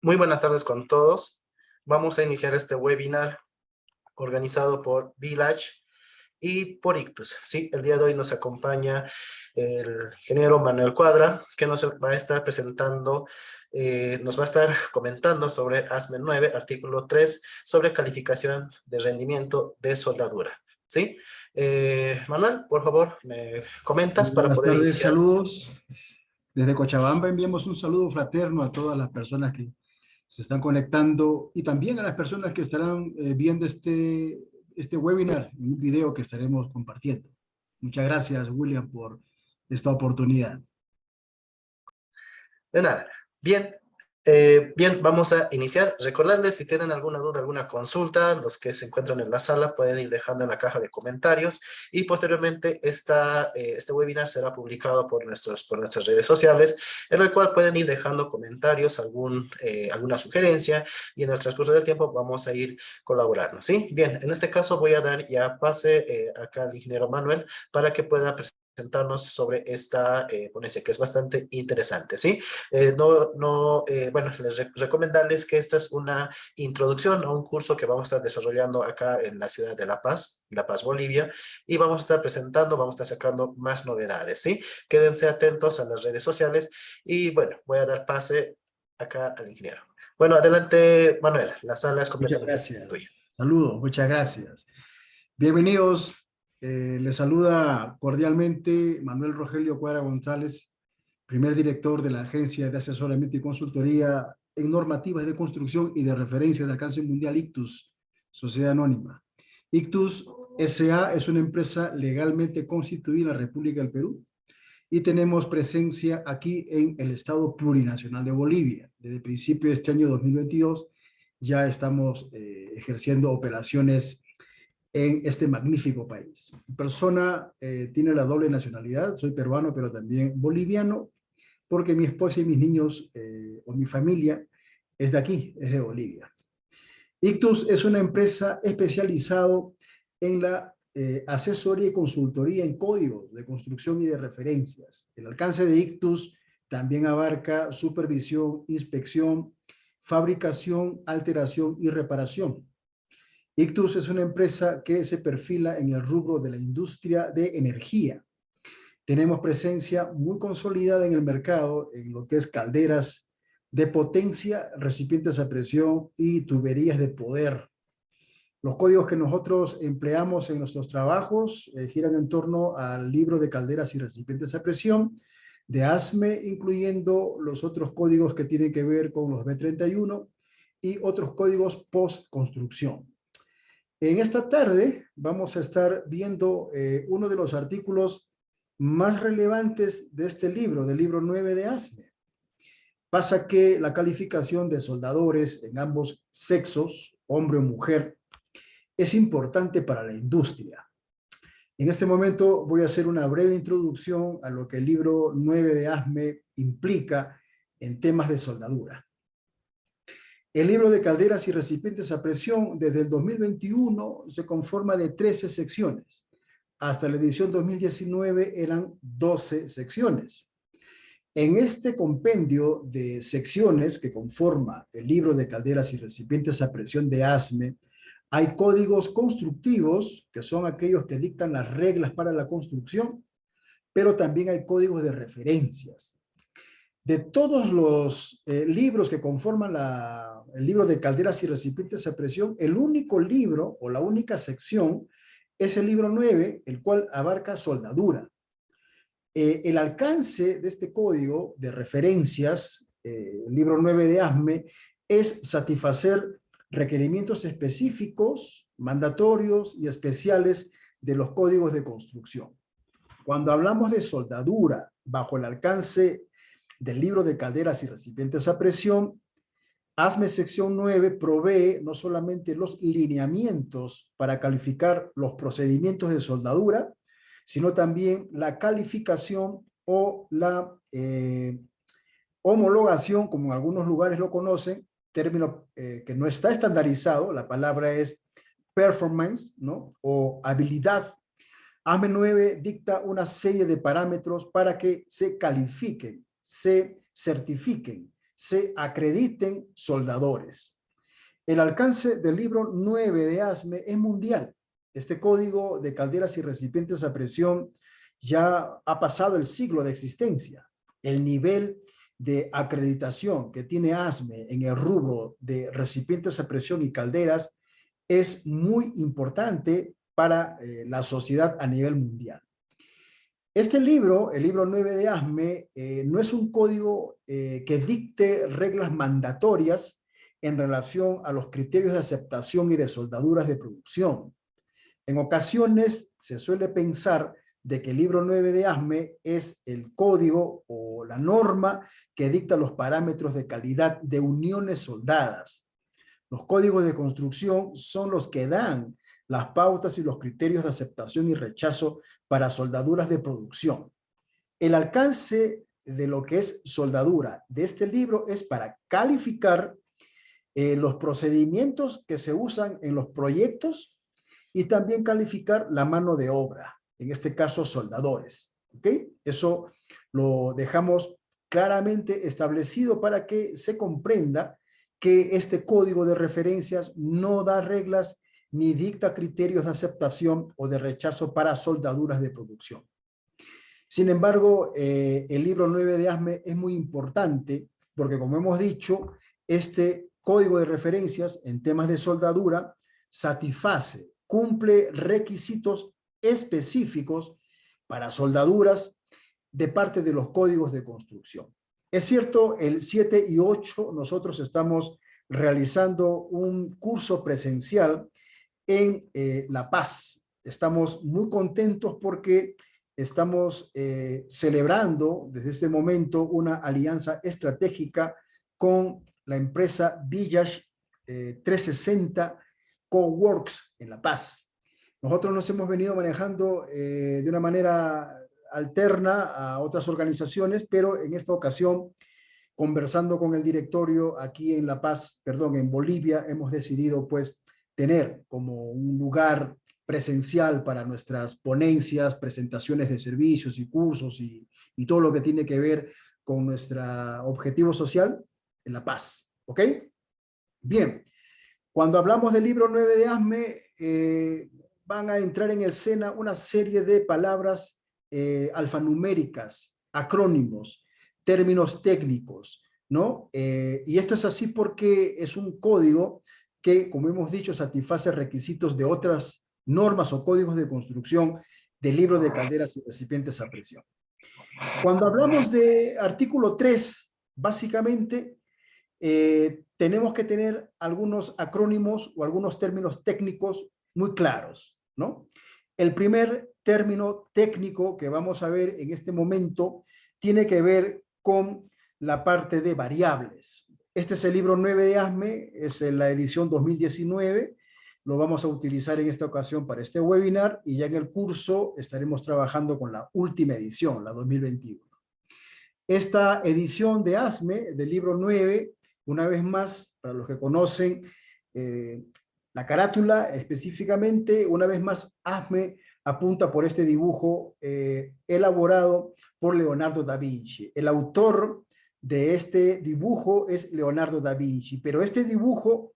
Muy buenas tardes con todos. Vamos a iniciar este webinar organizado por Village y por Ictus. Sí, el día de hoy nos acompaña el ingeniero Manuel Cuadra, que nos va a estar presentando, nos va a estar comentando sobre ASME 9, artículo 3, sobre calificación de rendimiento de soldadura. ¿Sí? Manuel, por favor, me comentas Muy para buenas poder tardes, iniciar. saludos. Desde Cochabamba enviamos un saludo fraterno a todas las personas que se están conectando y también a las personas que estarán viendo este webinar en un video que estaremos compartiendo. Muchas gracias, William, por esta oportunidad. De nada. Bien, bien, vamos a iniciar. Recordarles, si tienen alguna duda, alguna consulta, los que se encuentran en la sala pueden ir dejando en la caja de comentarios y posteriormente este webinar será publicado por nuestras redes sociales, en el cual pueden ir dejando comentarios, alguna sugerencia y en el transcurso del tiempo vamos a ir colaborando, ¿sí? Bien, en este caso voy a dar ya pase acá al ingeniero Manuel para que pueda presentarnos sobre esta ponencia que es bastante interesante, ¿sí? Bueno, recomendarles que esta es una introducción a un curso que vamos a estar desarrollando acá en la ciudad de La Paz, Bolivia, y vamos a estar presentando, vamos a estar sacando más novedades, ¿sí? Quédense atentos a las redes sociales y bueno, voy a dar pase acá al ingeniero. Bueno, adelante, Manuel, la sala es Muchas completamente tuya. gracias. Saludos, muchas gracias. Bienvenidos. Les saluda cordialmente Manuel Rogelio Cuadra González, primer director de la Agencia de Asesoramiento y Consultoría en Normativas de Construcción y de Referencia de Alcance Mundial Ictus, Sociedad Anónima. Ictus S.A. es una empresa legalmente constituida en la República del Perú y tenemos presencia aquí en el Estado Plurinacional de Bolivia. Desde el principio de este año 2022 ya estamos ejerciendo operaciones en este magnífico país. Mi persona tiene la doble nacionalidad, soy peruano pero también boliviano, porque mi esposa y mis niños o mi familia es de aquí, es de Bolivia. Ictus es una empresa especializada en la asesoría y consultoría en códigos de construcción y de referencias. El alcance de Ictus también abarca supervisión, inspección, fabricación, alteración y reparación. Ictus es una empresa que se perfila en el rubro de la industria de energía. Tenemos presencia muy consolidada en el mercado en lo que es calderas de potencia, recipientes a presión y tuberías de poder. Los códigos que nosotros empleamos en nuestros trabajos giran en torno al libro de calderas y recipientes a presión de ASME, incluyendo los otros códigos que tienen que ver con los B31 y otros códigos post-construcción. En esta tarde vamos a estar viendo uno de los artículos más relevantes de este libro, del libro 9 de ASME. Pasa que la calificación de soldadores en ambos sexos, hombre o mujer, es importante para la industria. En este momento voy a hacer una breve introducción a lo que el libro 9 de ASME implica en temas de soldadura. El libro de calderas y recipientes a presión desde el 2021 se conforma de 13 secciones. Hasta la edición 2019 eran 12 secciones. En este compendio de secciones que conforma el libro de calderas y recipientes a presión de ASME, hay códigos constructivos, que son aquellos que dictan las reglas para la construcción, pero también hay códigos de referencias. De todos los libros que conforman el libro de calderas y recipientes a presión, el único libro o la única sección es el libro 9, el cual abarca soldadura. El alcance de este código de referencias, el libro 9 de ASME, es satisfacer requerimientos específicos, mandatorios y especiales de los códigos de construcción. Cuando hablamos de soldadura bajo el alcance del libro de calderas y recipientes a presión, ASME sección 9 provee no solamente los lineamientos para calificar los procedimientos de soldadura, sino también la calificación o la homologación, como en algunos lugares lo conocen, término que no está estandarizado, la palabra es performance, ¿no? O habilidad. ASME 9 dicta una serie de parámetros para que se califiquen, se certifiquen, se acrediten soldadores. El alcance del libro 9 de ASME es mundial. Este código de calderas y recipientes a presión ya ha pasado el siglo de existencia. El nivel de acreditación que tiene ASME en el rubro de recipientes a presión y calderas es muy importante para la sociedad a nivel mundial. Este libro, el libro 9 de ASME, no es un código que dicte reglas mandatorias en relación a los criterios de aceptación y de soldaduras de producción. En ocasiones se suele pensar de que el libro 9 de ASME es el código o la norma que dicta los parámetros de calidad de uniones soldadas. Los códigos de construcción son los que dan las pautas y los criterios de aceptación y rechazo para soldaduras de producción. El alcance de lo que es soldadura de este libro es para calificar los procedimientos que se usan en los proyectos y también calificar la mano de obra, en este caso soldadores. ¿Ok? Eso lo dejamos claramente establecido para que se comprenda que este código de referencias no da reglas ni dicta criterios de aceptación o de rechazo para soldaduras de producción. Sin embargo, el libro 9 de ASME es muy importante porque, como hemos dicho, este código de referencias en temas de soldadura satisface, cumple requisitos específicos para soldaduras de parte de los códigos de construcción. Es cierto, el 7 y 8 nosotros estamos realizando un curso presencial en La Paz. Estamos muy contentos porque estamos celebrando desde este momento una alianza estratégica con la empresa Village 360 Coworks en La Paz. Nosotros nos hemos venido manejando de una manera alterna a otras organizaciones, pero en esta ocasión, conversando con el directorio aquí en La Paz, perdón, en Bolivia, hemos decidido pues tener como un lugar presencial para nuestras ponencias, presentaciones de servicios y cursos y todo lo que tiene que ver con nuestro objetivo social en La Paz. ¿Ok? Bien, cuando hablamos del libro 9 de ASME, van a entrar en escena una serie de palabras alfanuméricas, acrónimos, términos técnicos, ¿no? Y esto es así porque es un código que, como hemos dicho, satisface requisitos de otras normas o códigos de construcción del libro de calderas y recipientes a presión. Cuando hablamos de artículo 3, básicamente tenemos que tener algunos acrónimos o algunos términos técnicos muy claros, ¿no? El primer término técnico que vamos a ver en este momento tiene que ver con la parte de variables. Este es el libro 9 de ASME, es la edición 2019, lo vamos a utilizar en esta ocasión para este webinar y ya en el curso estaremos trabajando con la última edición, la 2021. Esta edición de ASME, del libro 9, una vez más, para los que conocen la carátula específicamente, una vez más, ASME apunta por este dibujo elaborado por Leonardo da Vinci. El autor de este dibujo es Leonardo da Vinci, pero este dibujo,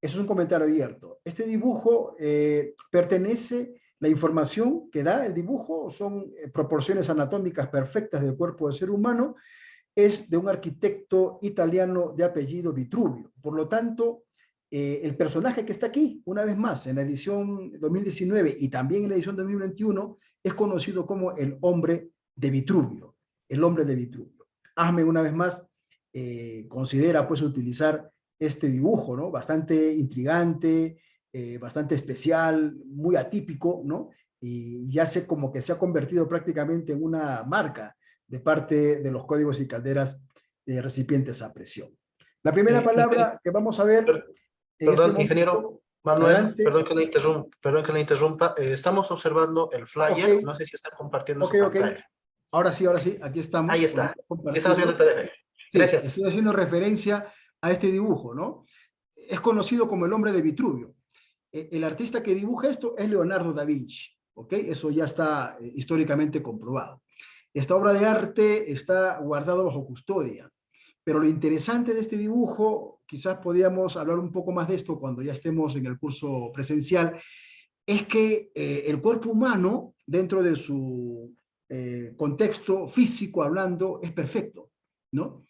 eso es un comentario abierto, este dibujo pertenece, la información que da el dibujo son proporciones anatómicas perfectas del cuerpo del ser humano, es de un arquitecto italiano de apellido Vitruvio. Por lo tanto, el personaje que está aquí, una vez más, en la edición 2019 y también en la edición 2021, es conocido como el hombre de Vitruvio, el hombre de Vitruvio. ASME, una vez más, considera pues utilizar este dibujo, ¿no? Bastante intrigante, bastante especial, muy atípico, ¿no? Y ya se como que se ha convertido prácticamente en una marca de parte de los códigos y calderas de recipientes a presión. La primera palabra que vamos a ver en perdón, este ingeniero Manuel, adelante. perdón que le interrumpa. Estamos observando el flyer, Okay. no sé si está compartiendo su Okay. pantalla. Ahora sí, aquí estamos. Ahí está, estamos viendo el PDF. Sí, Gracias. estoy haciendo referencia a este dibujo, ¿no? Es conocido como el hombre de Vitruvio. El artista que dibuja esto es Leonardo da Vinci, ¿ok? Eso ya está históricamente comprobado. Esta obra de arte está guardada bajo custodia. Pero lo interesante de este dibujo, quizás podríamos hablar un poco más de esto cuando ya estemos en el curso presencial, es que el cuerpo humano, dentro de su contexto físico hablando, es perfecto, ¿no?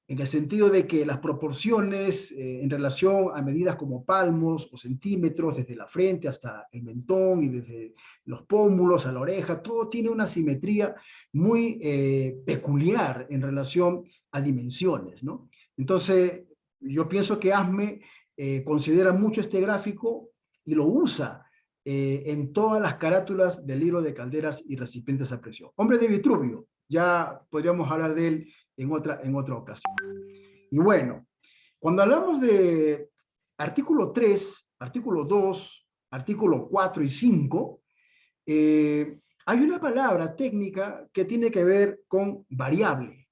En el sentido de que las proporciones en relación a medidas como palmos o centímetros, desde la frente hasta el mentón y desde los pómulos a la oreja, todo tiene una simetría muy peculiar en relación a dimensiones, ¿no? Entonces, yo pienso que ASME considera mucho este gráfico y lo usa en todas las carátulas del libro de calderas y recipientes a presión. Hombre de Vitruvio, ya podríamos hablar de él en otra ocasión. Y bueno, cuando hablamos de artículo 3, artículo 2, artículo 4 y 5, hay una palabra técnica que tiene que ver con variable.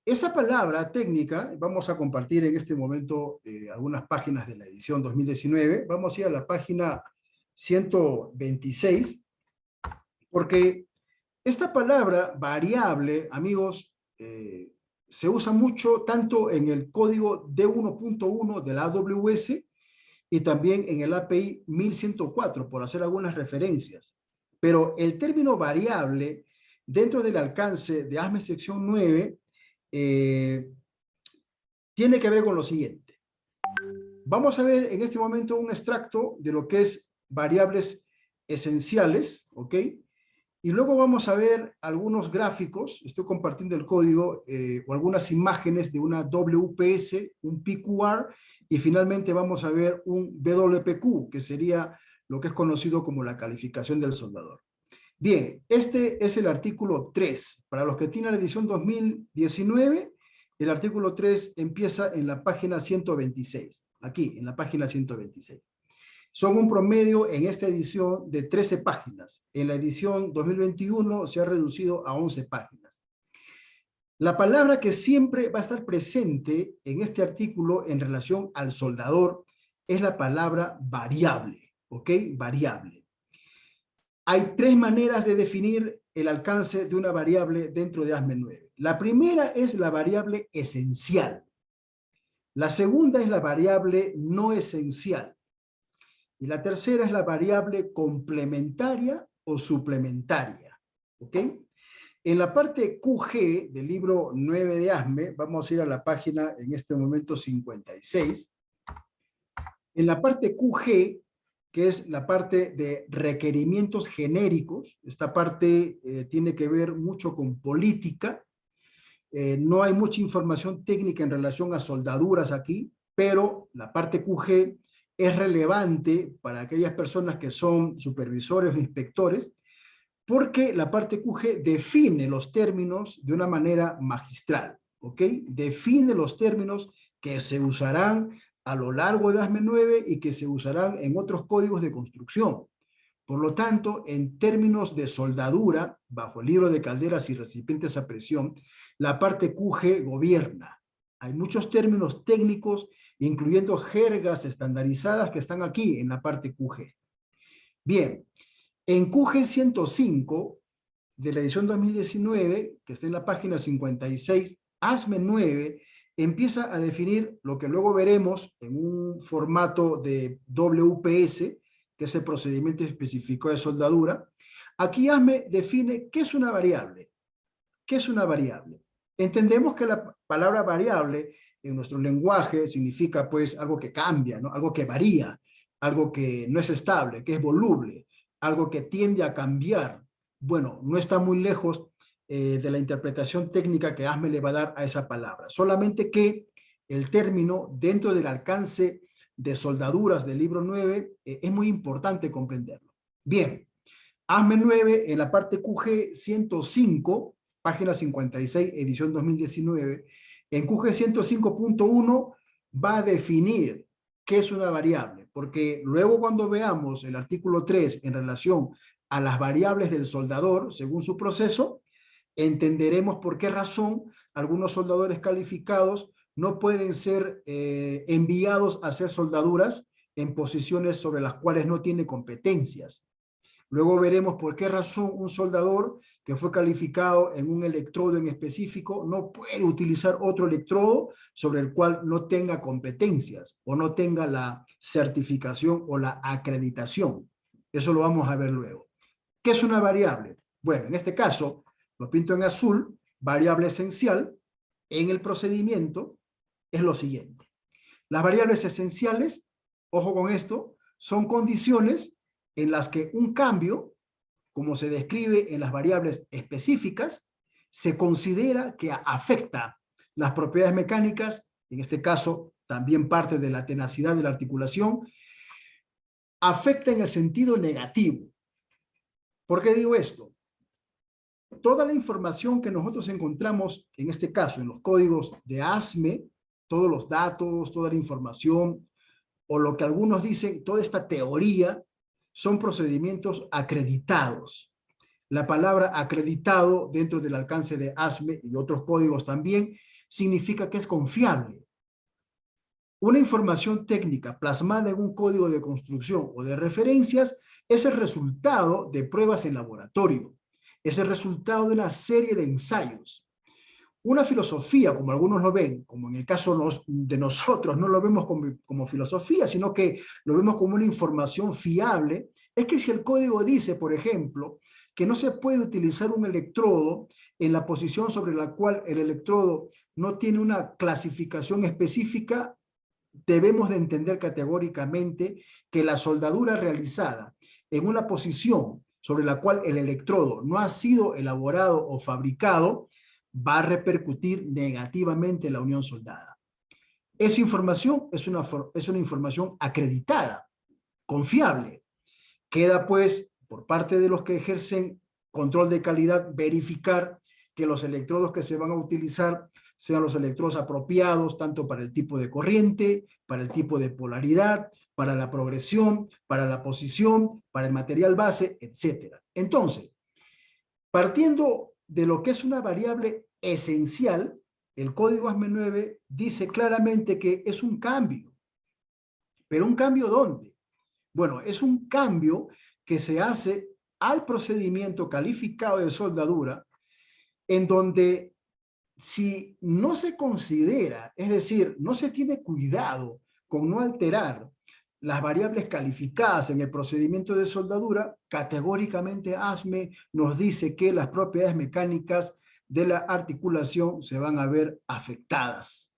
Esa palabra técnica, vamos a compartir en este momento algunas páginas de la edición 2019, vamos a ir a la página 126, porque esta palabra variable, amigos, se usa mucho tanto en el código D1.1 de la AWS y también en el API 1104, por hacer algunas referencias. Pero el término variable, dentro del alcance de ASME sección 9, tiene que ver con lo siguiente. Vamos a ver en este momento un extracto de lo que es variables esenciales, ¿ok? Y luego vamos a ver algunos gráficos, estoy compartiendo el código, o algunas imágenes de una WPS, un PQR, y finalmente vamos a ver un WPQ, que sería lo que es conocido como la calificación del soldador. Bien, este es el artículo 3. Para los que tienen la edición 2019, el artículo 3 empieza en la página 126, aquí, en la página 126. Son un promedio en esta edición de 13 páginas. En la edición 2021 se ha reducido a 11 páginas. La palabra que siempre va a estar presente en este artículo en relación al soldador es la palabra variable, ¿ok? Variable. Hay tres maneras de definir el alcance de una variable dentro de ASME 9. La primera es la variable esencial. La segunda es la variable no esencial. Y la tercera es la variable complementaria o suplementaria. ¿Ok? En la parte QG del libro 9 de ASME, vamos a ir a la página en este momento 56. En la parte QG, que es la parte de requerimientos genéricos, esta parte tiene que ver mucho con política. No hay mucha información técnica en relación a soldaduras aquí, pero la parte QG es relevante para aquellas personas que son supervisores o inspectores, porque la parte QG define los términos de una manera magistral, ¿ok? Define los términos que se usarán a lo largo de ASME 9 y que se usarán en otros códigos de construcción. Por lo tanto, en términos de soldadura, bajo el libro de calderas y recipientes a presión, la parte QG gobierna. Hay muchos términos técnicos, incluyendo jergas estandarizadas que están aquí en la parte QG. Bien, en QG 105 de la edición 2019, que está en la página 56, ASME 9 empieza a definir lo que luego veremos en un formato de WPS, que es el procedimiento específico de soldadura. Aquí ASME define qué es una variable. ¿Qué es una variable? Entendemos que la palabra variable en nuestro lenguaje significa pues algo que cambia, ¿no? Algo que varía, algo que no es estable, que es voluble, algo que tiende a cambiar. Bueno, no está muy lejos de la interpretación técnica que ASME le va a dar a esa palabra. Solamente que el término dentro del alcance de soldaduras del libro 9 es muy importante comprenderlo. Bien, ASME 9 en la parte QG 105, página 56, edición 2019, en QG 105.1 va a definir qué es una variable, porque luego cuando veamos el artículo 3 en relación a las variables del soldador, según su proceso, entenderemos por qué razón algunos soldadores calificados no pueden ser enviados a hacer soldaduras en posiciones sobre las cuales no tiene competencias. Luego veremos por qué razón un soldador que fue calificado en un electrodo en específico no puede utilizar otro electrodo sobre el cual no tenga competencias o no tenga la certificación o la acreditación. Eso lo vamos a ver luego. ¿Qué es una variable? Bueno, en este caso, lo pinto en azul, variable esencial en el procedimiento es lo siguiente. Las variables esenciales, ojo con esto, son condiciones en las que un cambio, como se describe en las variables específicas, se considera que afecta las propiedades mecánicas, en este caso también parte de la tenacidad de la articulación, afecta en el sentido negativo. ¿Por qué digo esto? Toda la información que nosotros encontramos, en este caso, en los códigos de ASME, todos los datos, toda la información, o lo que algunos dicen, toda esta teoría, son procedimientos acreditados. La palabra acreditado dentro del alcance de ASME y otros códigos también, significa que es confiable. Una información técnica plasmada en un código de construcción o de referencias es el resultado de pruebas en laboratorio. Es el resultado de una serie de ensayos. Una filosofía, como algunos lo ven, como en el caso de nosotros, no lo vemos como filosofía, sino que lo vemos como una información fiable, es que si el código dice, por ejemplo, que no se puede utilizar un electrodo en la posición sobre la cual el electrodo no tiene una clasificación específica, debemos de entender categóricamente que la soldadura realizada en una posición sobre la cual el electrodo no ha sido elaborado o fabricado, va a repercutir negativamente en la unión soldada. Esa información es una información acreditada, confiable. Queda pues por parte de los que ejercen control de calidad verificar que los electrodos que se van a utilizar sean los electrodos apropiados tanto para el tipo de corriente, para el tipo de polaridad, para la progresión, para la posición, para el material base, etc. Entonces, partiendo de lo que es una variable esencial, el código ASME 9 dice claramente que es un cambio. ¿Pero un cambio dónde? Bueno, es un cambio que se hace al procedimiento calificado de soldadura, en donde si no se considera, es decir, no se tiene cuidado con no alterar las variables calificadas en el procedimiento de soldadura, categóricamente ASME nos dice que las propiedades mecánicas de la articulación se van a ver afectadas.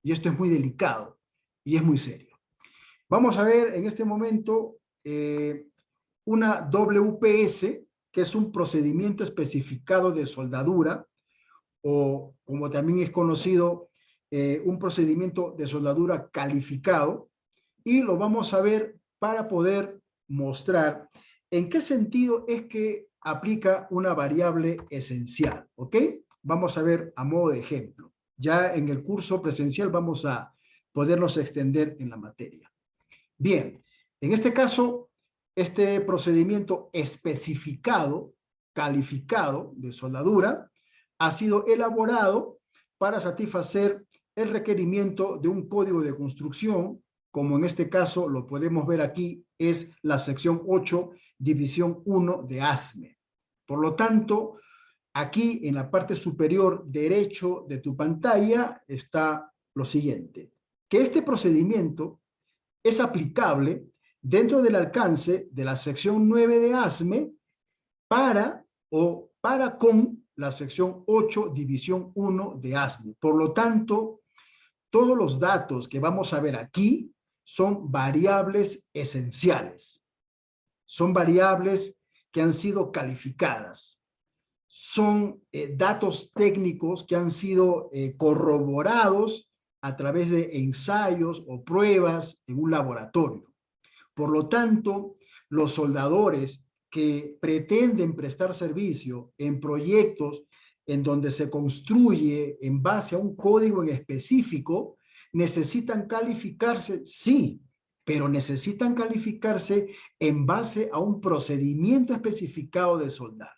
Y esto es muy delicado y es muy serio. Vamos a ver en este momento una WPS, que es un procedimiento especificado de soldadura, o como también es conocido, un procedimiento de soldadura calificado, y lo vamos a ver para poder mostrar en qué sentido es que aplica una variable esencial, ¿ok? Vamos a ver a modo de ejemplo. Ya en el curso presencial vamos a podernos extender en la materia. Bien, en este caso, este procedimiento especificado, calificado de soldadura, ha sido elaborado para satisfacer el requerimiento de un código de construcción, como en este caso lo podemos ver aquí, es la sección 8, división 1 de ASME. Por lo tanto, aquí en la parte superior derecho de tu pantalla está lo siguiente, que este procedimiento es aplicable dentro del alcance de la sección 9 de ASME para con la sección 8, división 1 de ASME. Por lo tanto, todos los datos que vamos a ver aquí son variables esenciales. Son variables que han sido calificadas. Son datos técnicos que han sido corroborados a través de ensayos o pruebas en un laboratorio. Por lo tanto, los soldadores que pretenden prestar servicio en proyectos en donde se construye en base a un código en específico, necesitan calificarse, sí, pero necesitan calificarse en base a un procedimiento especificado de soldar.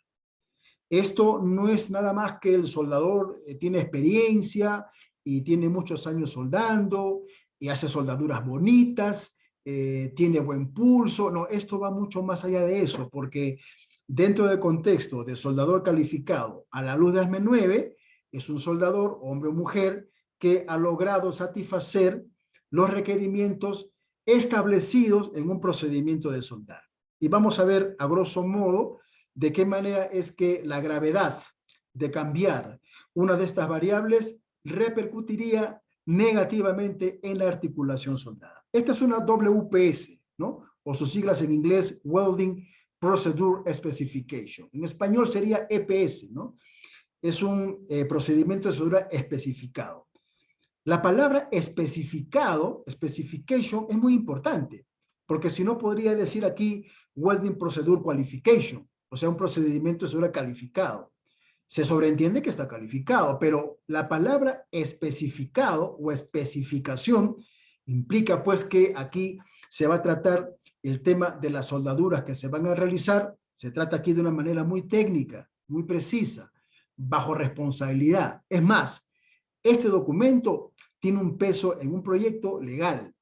Esto no es nada más que el soldador tiene experiencia y tiene muchos años soldando y hace soldaduras bonitas tiene buen pulso. No, esto va mucho más allá de eso, porque dentro del contexto de soldador calificado a la luz de ASME 9, es un soldador, hombre o mujer, que ha logrado satisfacer los requerimientos establecidos en un procedimiento de soldar. Y vamos a ver a grosso modo de qué manera es que la gravedad de cambiar una de estas variables repercutiría negativamente en la articulación soldada. Esta es una WPS, ¿no? O sus siglas en inglés, Welding Procedure Specification. En español sería EPS, ¿no? Es un procedimiento de soldadura especificado. La palabra especificado, specification, es muy importante, porque si no podría decir aquí Welding Procedure Qualification, o sea, un procedimiento de soldadura calificado. Se sobreentiende que está calificado, pero la palabra especificado o especificación implica pues que aquí se va a tratar el tema de las soldaduras que se van a realizar. Se trata aquí de una manera muy técnica, muy precisa, bajo responsabilidad. Es más, este documento tiene un peso en un proyecto legal,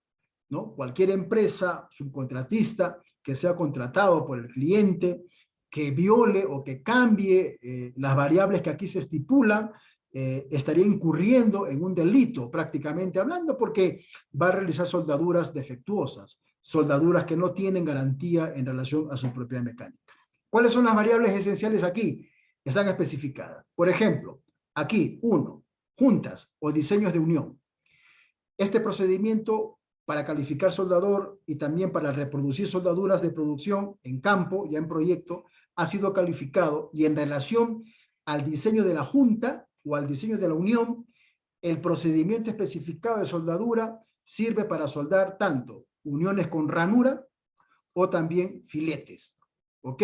¿no? Cualquier empresa subcontratista que sea contratado por el cliente, que viole o que cambie las variables que aquí se estipulan, estaría incurriendo en un delito prácticamente hablando, porque va a realizar soldaduras defectuosas, soldaduras que no tienen garantía en relación a su propiedad mecánica. ¿Cuáles son las variables esenciales aquí? Están especificadas. Por ejemplo, aquí, 1, juntas o diseños de unión. Este procedimiento para calificar soldador y también para reproducir soldaduras de producción en campo, ya en proyecto, ha sido calificado, y en relación al diseño de la junta o al diseño de la unión, el procedimiento especificado de soldadura sirve para soldar tanto uniones con ranura o también filetes, ¿ok?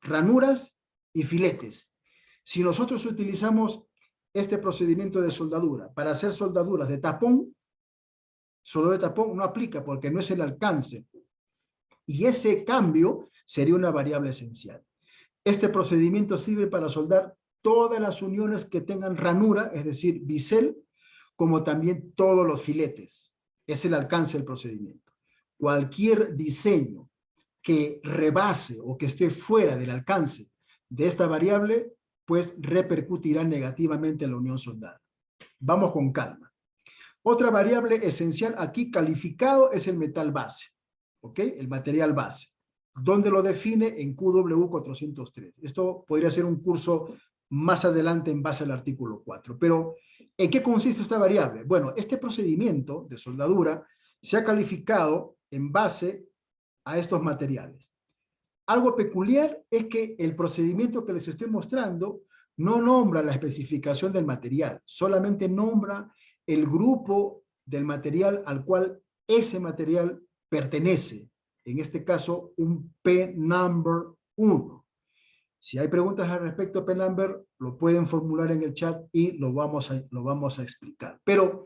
Ranuras y filetes. Si nosotros utilizamos este procedimiento de soldadura para hacer soldaduras de tapón, solo de tapón no aplica porque no es el alcance. Y ese cambio sería una variable esencial. Este procedimiento sirve para soldar todas las uniones que tengan ranura, es decir, bisel, como también todos los filetes. Es el alcance del procedimiento. Cualquier diseño que rebase o que esté fuera del alcance de esta variable, pues repercutirá negativamente en la unión soldada. Vamos con calma. Otra variable esencial aquí calificado es el metal base, ¿ok? El material base, donde lo define en QW 403. Esto podría ser un curso más adelante en base al artículo 4. Pero, ¿en qué consiste esta variable? Bueno, este procedimiento de soldadura se ha calificado en base a estos materiales. Algo peculiar es que el procedimiento que les estoy mostrando no nombra la especificación del material, solamente nombra el grupo del material al cual ese material pertenece. En este caso, un P-Number 1. Si hay preguntas al respecto, P-Number, lo pueden formular en el chat y lo vamos a explicar. Pero,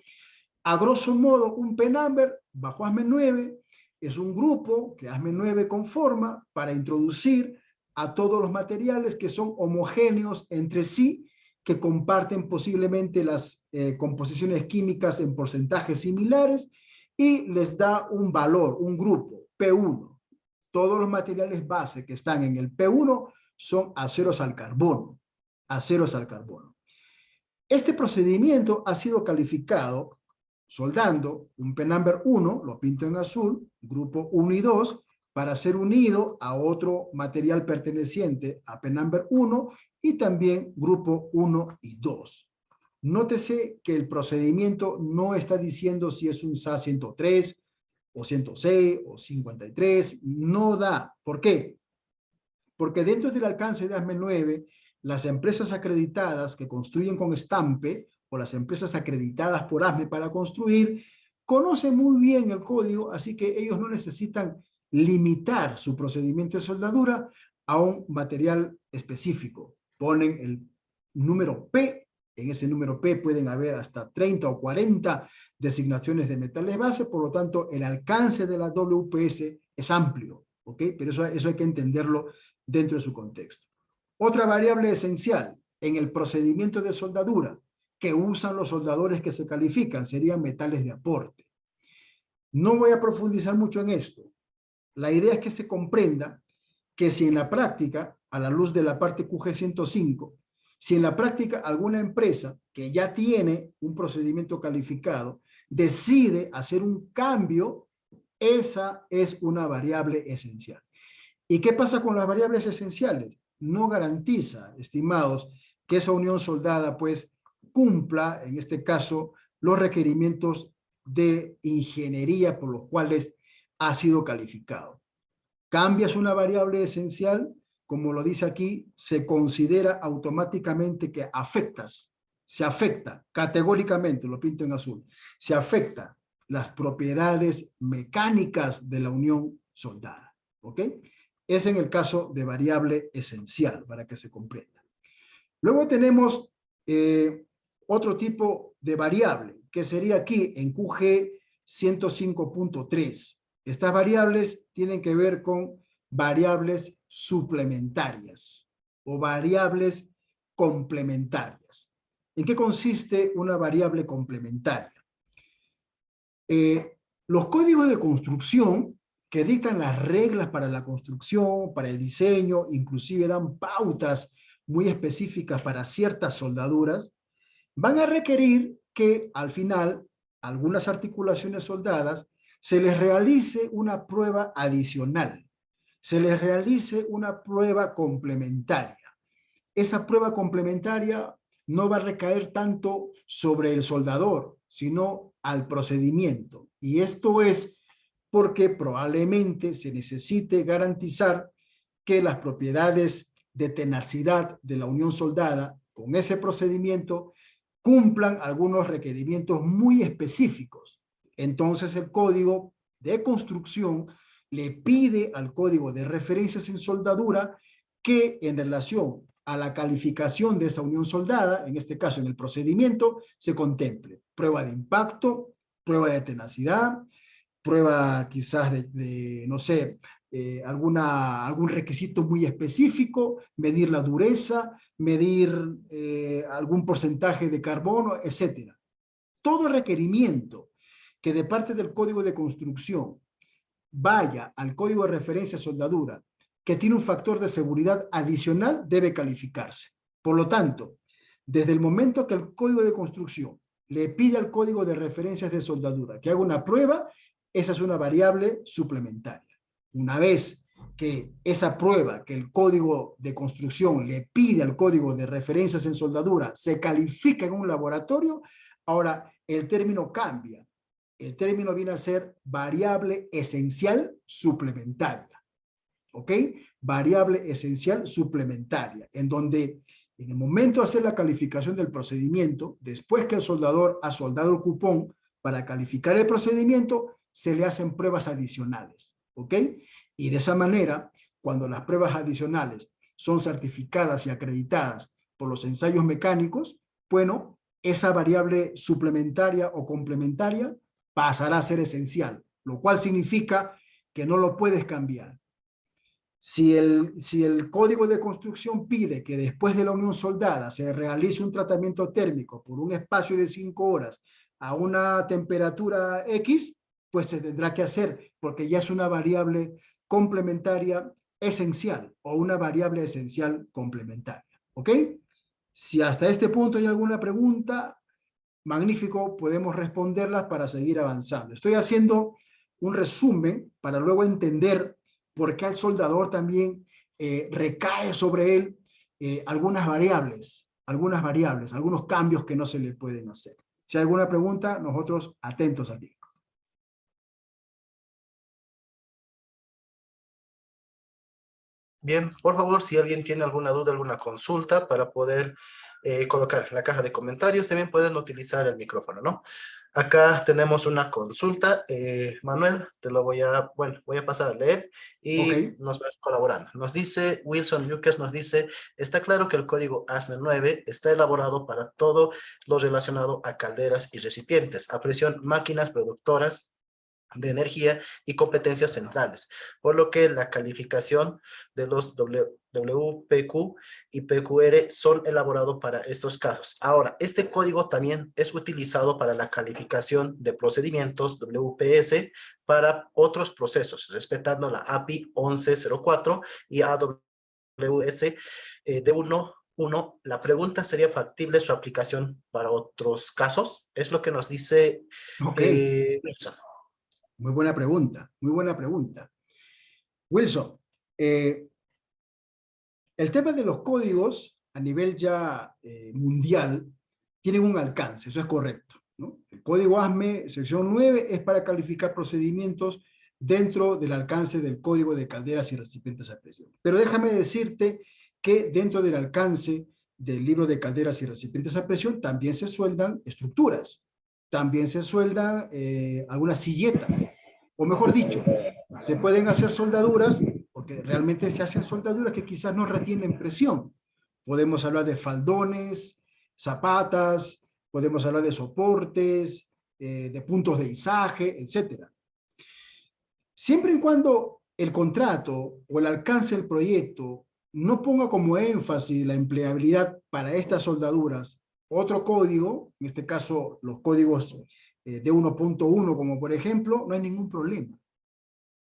a grosso modo, un P-Number bajo ASME 9 es un grupo que ASME 9 conforma para introducir a todos los materiales que son homogéneos entre sí, que comparten posiblemente las composiciones químicas en porcentajes similares, y les da un valor, un grupo, P1. Todos los materiales base que están en el P1 son aceros al carbono. Aceros al carbono. Este procedimiento ha sido calificado soldando un P-Number 1, lo pinto en azul, grupo 1 y 2, para ser unido a otro material perteneciente a P-Number 1 y también grupo 1 y 2. Nótese que el procedimiento no está diciendo si es un SA 103 o 106 o 53, no da. ¿Por qué? Porque dentro del alcance de ASME 9, las empresas acreditadas que construyen con estampe o las empresas acreditadas por ASME para construir, conocen muy bien el código, así que ellos no necesitan limitar su procedimiento de soldadura a un material específico. Ponen el número P, en ese número P pueden haber hasta 30 o 40 designaciones de metales base, por lo tanto el alcance de la WPS es amplio, ¿ok? Pero eso hay que entenderlo dentro de su contexto. Otra variable esencial en el procedimiento de soldadura que usan los soldadores que se califican serían metales de aporte. No voy a profundizar mucho en esto. La idea es que se comprenda que si en la práctica, a la luz de la parte QG 105, si en la práctica alguna empresa que ya tiene un procedimiento calificado decide hacer un cambio, esa es una variable esencial. ¿Y qué pasa con las variables esenciales? No garantiza, estimados, que esa unión soldada pues cumpla, en este caso, los requerimientos de ingeniería por los cuales ha sido calificado. Cambias una variable esencial, como lo dice aquí, se considera automáticamente que se afecta categóricamente, lo pinto en azul, se afecta las propiedades mecánicas de la unión soldada. ¿Ok? Es en el caso de variable esencial, para que se comprenda. Luego tenemos otro tipo de variable, que sería aquí en QG 105.3. Estas variables tienen que ver con variables suplementarias o variables complementarias. ¿En qué consiste una variable complementaria? Los códigos de construcción que dictan las reglas para la construcción, para el diseño, inclusive dan pautas muy específicas para ciertas soldaduras, van a requerir que al final algunas articulaciones soldadas se les realice una prueba adicional, se les realice una prueba complementaria. Esa prueba complementaria no va a recaer tanto sobre el soldador, sino al procedimiento. Y esto es porque probablemente se necesite garantizar que las propiedades de tenacidad de la unión soldada con ese procedimiento cumplan algunos requerimientos muy específicos. Entonces el código de construcción le pide al código de referencias en soldadura que en relación a la calificación de esa unión soldada, en este caso en el procedimiento, se contemple prueba de impacto, prueba de tenacidad, prueba quizás no sé, algún requisito muy específico, medir la dureza, medir algún porcentaje de carbono, etcétera. Todo requerimiento que de parte del código de construcción vaya al código de referencia soldadura que tiene un factor de seguridad adicional debe calificarse. Por lo tanto, desde el momento que el código de construcción le pide al código de referencias de soldadura que haga una prueba, esa es una variable suplementaria. Una vez que esa prueba que el código de construcción le pide al código de referencias en soldadura se califica en un laboratorio, ahora el término cambia. El término viene a ser variable esencial suplementaria. ¿Ok? Variable esencial suplementaria, en donde en el momento de hacer la calificación del procedimiento, después que el soldador ha soldado el cupón para calificar el procedimiento, se le hacen pruebas adicionales. ¿Ok? Y de esa manera, cuando las pruebas adicionales son certificadas y acreditadas por los ensayos mecánicos, bueno, esa variable suplementaria o complementaria pasará a ser esencial, lo cual significa que no lo puedes cambiar. Si el código de construcción pide que después de la unión soldada se realice un tratamiento térmico por un espacio de 5 horas a una temperatura X, pues se tendrá que hacer porque ya es una variable complementaria esencial o una variable esencial complementaria. ¿Ok? Si hasta este punto hay alguna pregunta, magnífico, podemos responderlas para seguir avanzando. Estoy haciendo un resumen para luego entender por qué al soldador también recae sobre él algunas variables, algunos cambios que no se le pueden hacer. Si hay alguna pregunta, nosotros atentos al link. Bien, por favor, si alguien tiene alguna duda, alguna consulta para poder colocar en la caja de comentarios, también pueden utilizar el micrófono, ¿no? Acá tenemos una consulta, Manuel, voy a pasar a leer Ok. y nos vas colaborando. Nos dice, Wilson Lucas nos dice, está claro que el código ASME 9 está elaborado para todo lo relacionado a calderas y recipientes, a presión, máquinas productoras, de energía y competencias centrales, por lo que la calificación de los WPQ y PQR son elaborados para estos casos. Ahora, este código también es utilizado para la calificación de procedimientos WPS para otros procesos, respetando la API 1104 y AWS D1. La pregunta sería: ¿factible su aplicación para otros casos? Es lo que nos dice Ok, Wilson. muy buena pregunta, muy buena pregunta. Wilson, eh, el tema de los códigos a nivel ya mundial tienen un alcance, eso es correcto, ¿no? El código ASME sección 9 es para calificar procedimientos dentro del alcance del código de calderas y recipientes a presión. Pero déjame decirte que dentro del alcance del libro de calderas y recipientes a presión también se sueldan estructuras, también se sueldan algunas silletas, o mejor dicho, se pueden hacer soldaduras, porque realmente se hacen soldaduras que quizás no retienen presión. Podemos hablar de faldones, zapatas, podemos hablar de soportes, de puntos de izaje, etcétera. Siempre y cuando el contrato o el alcance del proyecto no ponga como énfasis la empleabilidad para estas soldaduras, otro código, en este caso los códigos de 1.1, como por ejemplo, no hay ningún problema.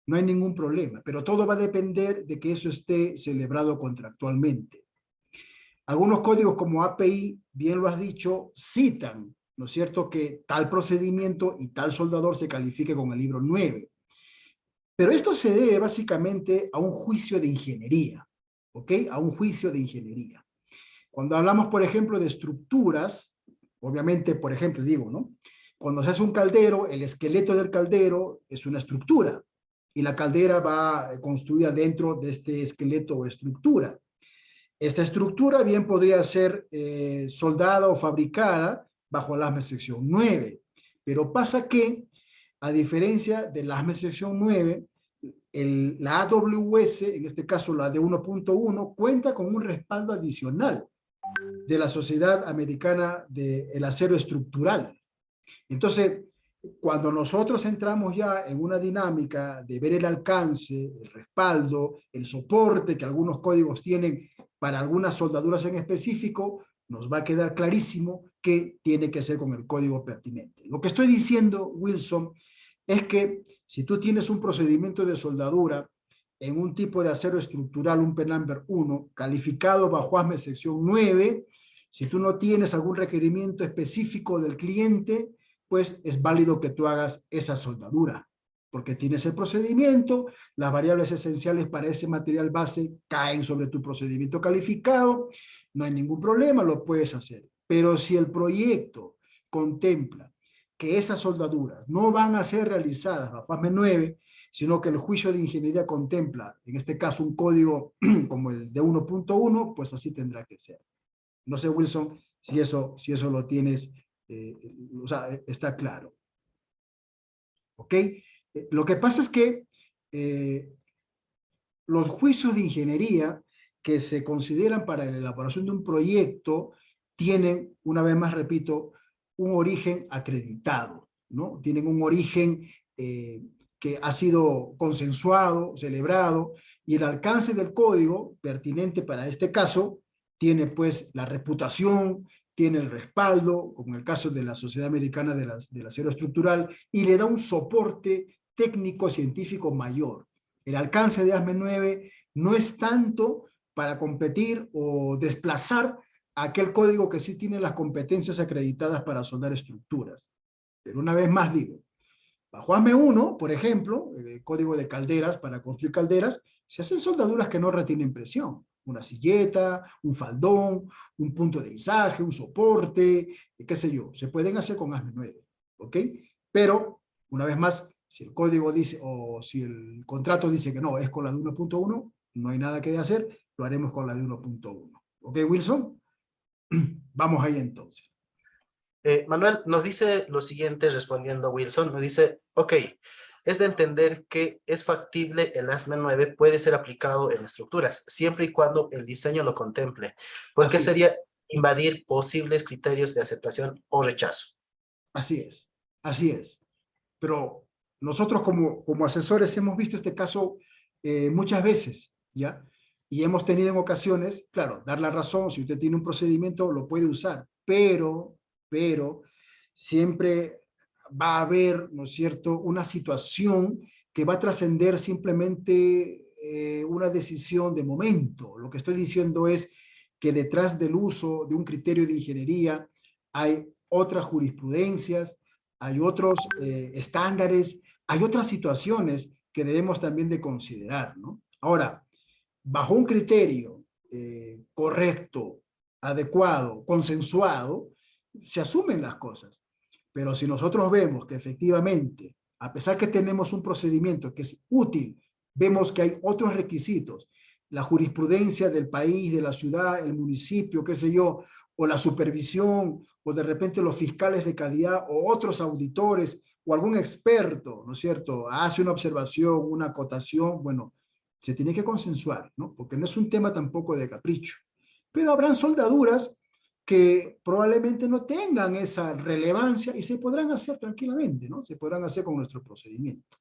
No hay ningún problema, pero todo va a depender de que eso esté celebrado contractualmente. Algunos códigos como API, bien lo has dicho, citan, ¿no es cierto?, que tal procedimiento y tal soldador se califique con el libro 9. Pero esto se debe básicamente a un juicio de ingeniería, ¿ok? A un juicio de ingeniería. Cuando hablamos, por ejemplo, de estructuras, obviamente, por ejemplo, digo, ¿no? Cuando se hace un caldero, el esqueleto del caldero es una estructura y la caldera va construida dentro de este esqueleto o estructura. Esta estructura bien podría ser soldada o fabricada bajo la ASME sección 9, pero pasa que, a diferencia de la ASME sección 9, la AWS, en este caso la de 1.1, cuenta con un respaldo adicional de la Sociedad Americana del Acero Estructural. Entonces, cuando nosotros entramos ya en una dinámica de ver el alcance, el respaldo, el soporte que algunos códigos tienen para algunas soldaduras en específico, nos va a quedar clarísimo que tiene que ser con el código pertinente. Lo que estoy diciendo, Wilson, es que si tú tienes un procedimiento de soldadura en un tipo de acero estructural, un P-Number 1, calificado bajo ASME sección 9, si tú no tienes algún requerimiento específico del cliente, pues es válido que tú hagas esa soldadura, porque tienes el procedimiento, las variables esenciales para ese material base caen sobre tu procedimiento calificado, no hay ningún problema, lo puedes hacer. Pero si el proyecto contempla que esas soldaduras no van a ser realizadas bajo ASME 9, sino que el juicio de ingeniería contempla, en este caso, un código como el de 1.1, pues así tendrá que ser. No sé, Wilson, si eso lo tienes, o sea, está claro. ¿Ok? Lo que pasa es que los juicios de ingeniería que se consideran para la elaboración de un proyecto tienen, una vez más repito, un origen acreditado, ¿no? Tienen un origen que ha sido consensuado, celebrado, y el alcance del código pertinente para este caso tiene pues la reputación, tiene el respaldo, como en el caso de la Sociedad Americana del Acero Estructural, y le da un soporte técnico científico mayor. El alcance de ASME 9 no es tanto para competir o desplazar aquel código que sí tiene las competencias acreditadas para soldar estructuras. Pero una vez más digo, bajo ASME 1, por ejemplo, código de calderas para construir calderas, se hacen soldaduras que no retienen presión. Una silleta, un faldón, un punto de izaje, un soporte, qué sé yo, se pueden hacer con ASME 9, ¿ok? Pero, una vez más, si el código dice, o si el contrato dice que no, es con la de 1.1, no hay nada que hacer, lo haremos con la de 1.1. ¿Ok, Wilson? Vamos ahí entonces. Manuel nos dice lo siguiente respondiendo a Wilson, nos dice: ok, es de entender que es factible el ASME 9 puede ser aplicado en estructuras, siempre y cuando el diseño lo contemple, porque Así es, sería invadir posibles criterios de aceptación o rechazo. así es, así es. Pero nosotros como asesores hemos visto este caso muchas veces, ¿ya? Y hemos tenido en ocasiones, claro, dar la razón, si usted tiene un procedimiento, lo puede usar, pero siempre va a haber, ¿no es cierto?, una situación que va a trascender simplemente una decisión de momento. Lo que estoy diciendo es que detrás del uso de un criterio de ingeniería hay otras jurisprudencias, hay otros estándares, hay otras situaciones que debemos también de considerar, ¿no? Ahora, bajo un criterio correcto, adecuado, consensuado, se asumen las cosas. Pero si nosotros vemos que efectivamente, a pesar que tenemos un procedimiento que es útil, vemos que hay otros requisitos, la jurisprudencia del país, de la ciudad, el municipio, qué sé yo, o la supervisión, o de repente los fiscales de calidad, o otros auditores, o algún experto, ¿no es cierto?, hace una observación, una acotación, bueno, se tiene que consensuar, ¿no? Porque no es un tema tampoco de capricho. Pero habrán soldaduras que probablemente no tengan esa relevancia y se podrán hacer tranquilamente, ¿no? Se podrán hacer con nuestro procedimiento.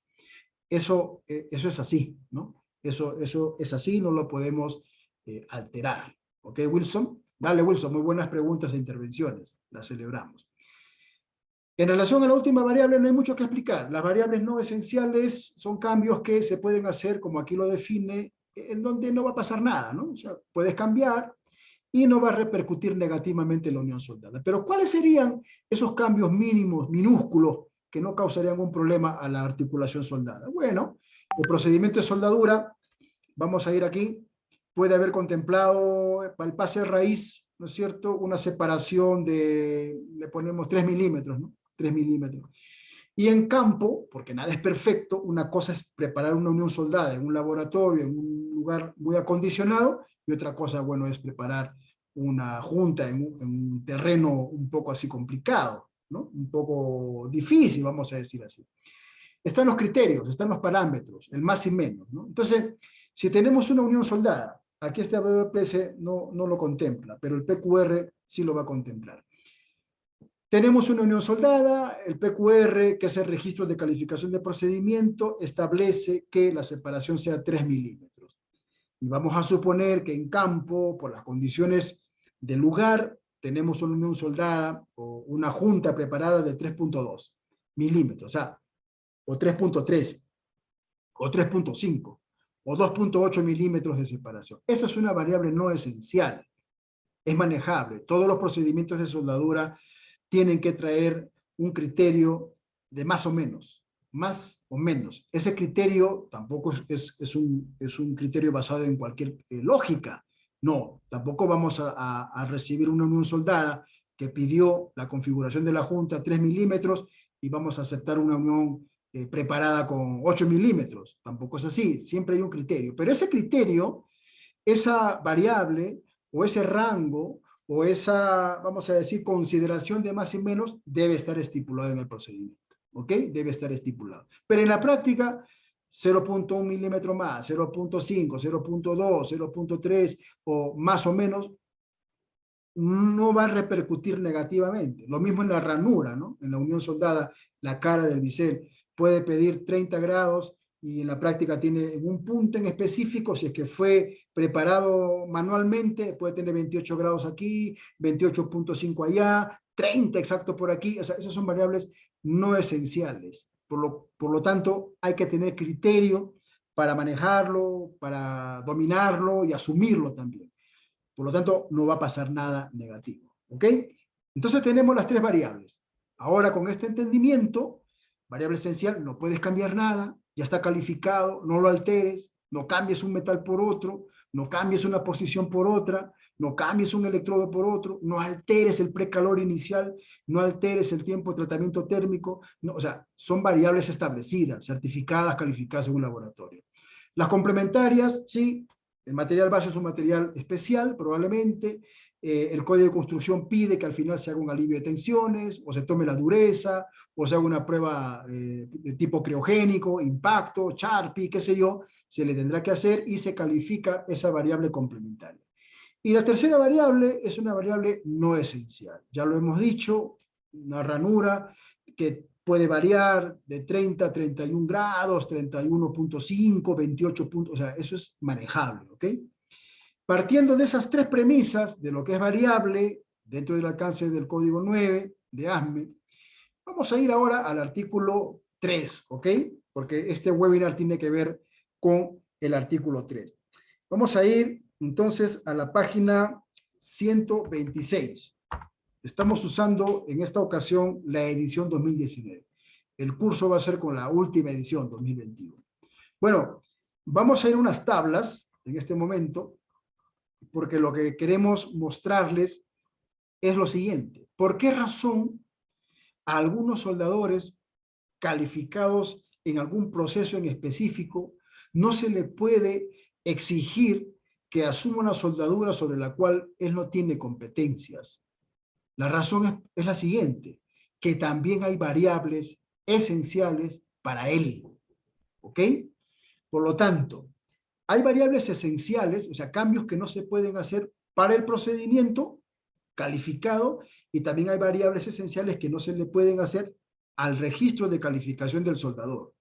Eso es así, ¿no? Eso es así, no lo podemos alterar. ¿Ok, Wilson? Dale, Wilson, muy buenas preguntas e intervenciones. Las celebramos. En relación a la última variable no hay mucho que explicar. Las variables no esenciales son cambios que se pueden hacer, como aquí lo define, en donde no va a pasar nada, ¿no? O sea, puedes cambiar y no va a repercutir negativamente en la unión soldada. Pero ¿cuáles serían esos cambios mínimos, minúsculos, que no causarían un problema a la articulación soldada? Bueno, el procedimiento de soldadura, vamos a ir aquí, puede haber contemplado para el pase de raíz, ¿no es cierto?, una separación de, le ponemos 3 milímetros, ¿no? 3 milímetros. Y en campo, porque nada es perfecto, una cosa es preparar una unión soldada en un laboratorio, en un lugar muy acondicionado, y otra cosa, bueno, es preparar una junta en un terreno un poco así complicado, ¿no? Un poco difícil, vamos a decir así. Están los criterios, están los parámetros, el más y menos, ¿no? Entonces, si tenemos una unión soldada, aquí este ABPS no lo contempla, pero el PQR sí lo va a contemplar. Tenemos una unión soldada, el PQR, que es el registro de calificación de procedimiento, establece que la separación sea 3 milímetros. Y vamos a suponer que en campo, por las condiciones del lugar, tenemos una unión soldada o una junta preparada de 3.2 milímetros, o sea, o 3.3, o 3.5, o 2.8 milímetros de separación. Esa es una variable no esencial, es manejable. Todos los procedimientos de soldadura tienen que traer un criterio de más o menos, más o menos. Ese criterio tampoco es un criterio basado en cualquier lógica. No, tampoco vamos a recibir una unión soldada que pidió la configuración de la junta 3 milímetros y vamos a aceptar una unión preparada con 8 milímetros. Tampoco es así, siempre hay un criterio. Pero ese criterio, esa variable o ese rango o esa, vamos a decir, consideración de más y menos debe estar estipulado en el procedimiento, ¿ok? Debe estar estipulado. Pero en la práctica, 0.1 milímetro más, 0.5, 0.2, 0.3 o más o menos, no va a repercutir negativamente. Lo mismo en la ranura, ¿no? En la unión soldada, la cara del bisel puede pedir 30 grados y en la práctica tiene un punto en específico, si es que fue preparado manualmente, puede tener 28 grados aquí, 28.5 allá, 30 exacto por aquí. O sea, esas son variables no esenciales. Por lo tanto, hay que tener criterio para manejarlo, para dominarlo y asumirlo también. Por lo tanto, no va a pasar nada negativo. ¿Ok? Entonces tenemos las tres variables. Ahora, con este entendimiento, variable esencial, no puedes cambiar nada, ya está calificado, no lo alteres, no cambies un metal por otro, no cambies una posición por otra, no cambies un electrodo por otro, no alteres el precalor inicial, no alteres el tiempo de tratamiento térmico, no, o sea, son variables establecidas, certificadas, calificadas en un laboratorio. Las complementarias, sí, el material base es un material especial, probablemente. El código de construcción pide que al final se haga un alivio de tensiones, o se tome la dureza, o se haga una prueba de tipo criogénico, impacto, Charpy, qué sé yo, se le tendrá que hacer y se califica esa variable complementaria. Y la tercera variable es una variable no esencial. Ya lo hemos dicho, una ranura que puede variar de 30 a 31 grados, 31.5, 28 puntos, o sea, eso es manejable, ¿ok? Partiendo de esas tres premisas, de lo que es variable dentro del alcance del código 9 de ASME, vamos a ir ahora al artículo 3, ¿ok? Porque este webinar tiene que ver con el artículo 3. Vamos a ir entonces a la página 126. Estamos usando en esta ocasión la edición 2019. El curso va a ser con la última edición, 2021. Bueno, vamos a ir a unas tablas en este momento, porque lo que queremos mostrarles es lo siguiente. ¿Por qué razón a algunos soldadores calificados en algún proceso en específico no se le puede exigir que asuma una soldadura sobre la cual él no tiene competencias? La razón es la siguiente, que también hay variables esenciales para él, ¿ok? Por lo tanto, hay variables esenciales, o sea, cambios que no se pueden hacer para el procedimiento calificado, y también hay variables esenciales que no se le pueden hacer al registro de calificación del soldador.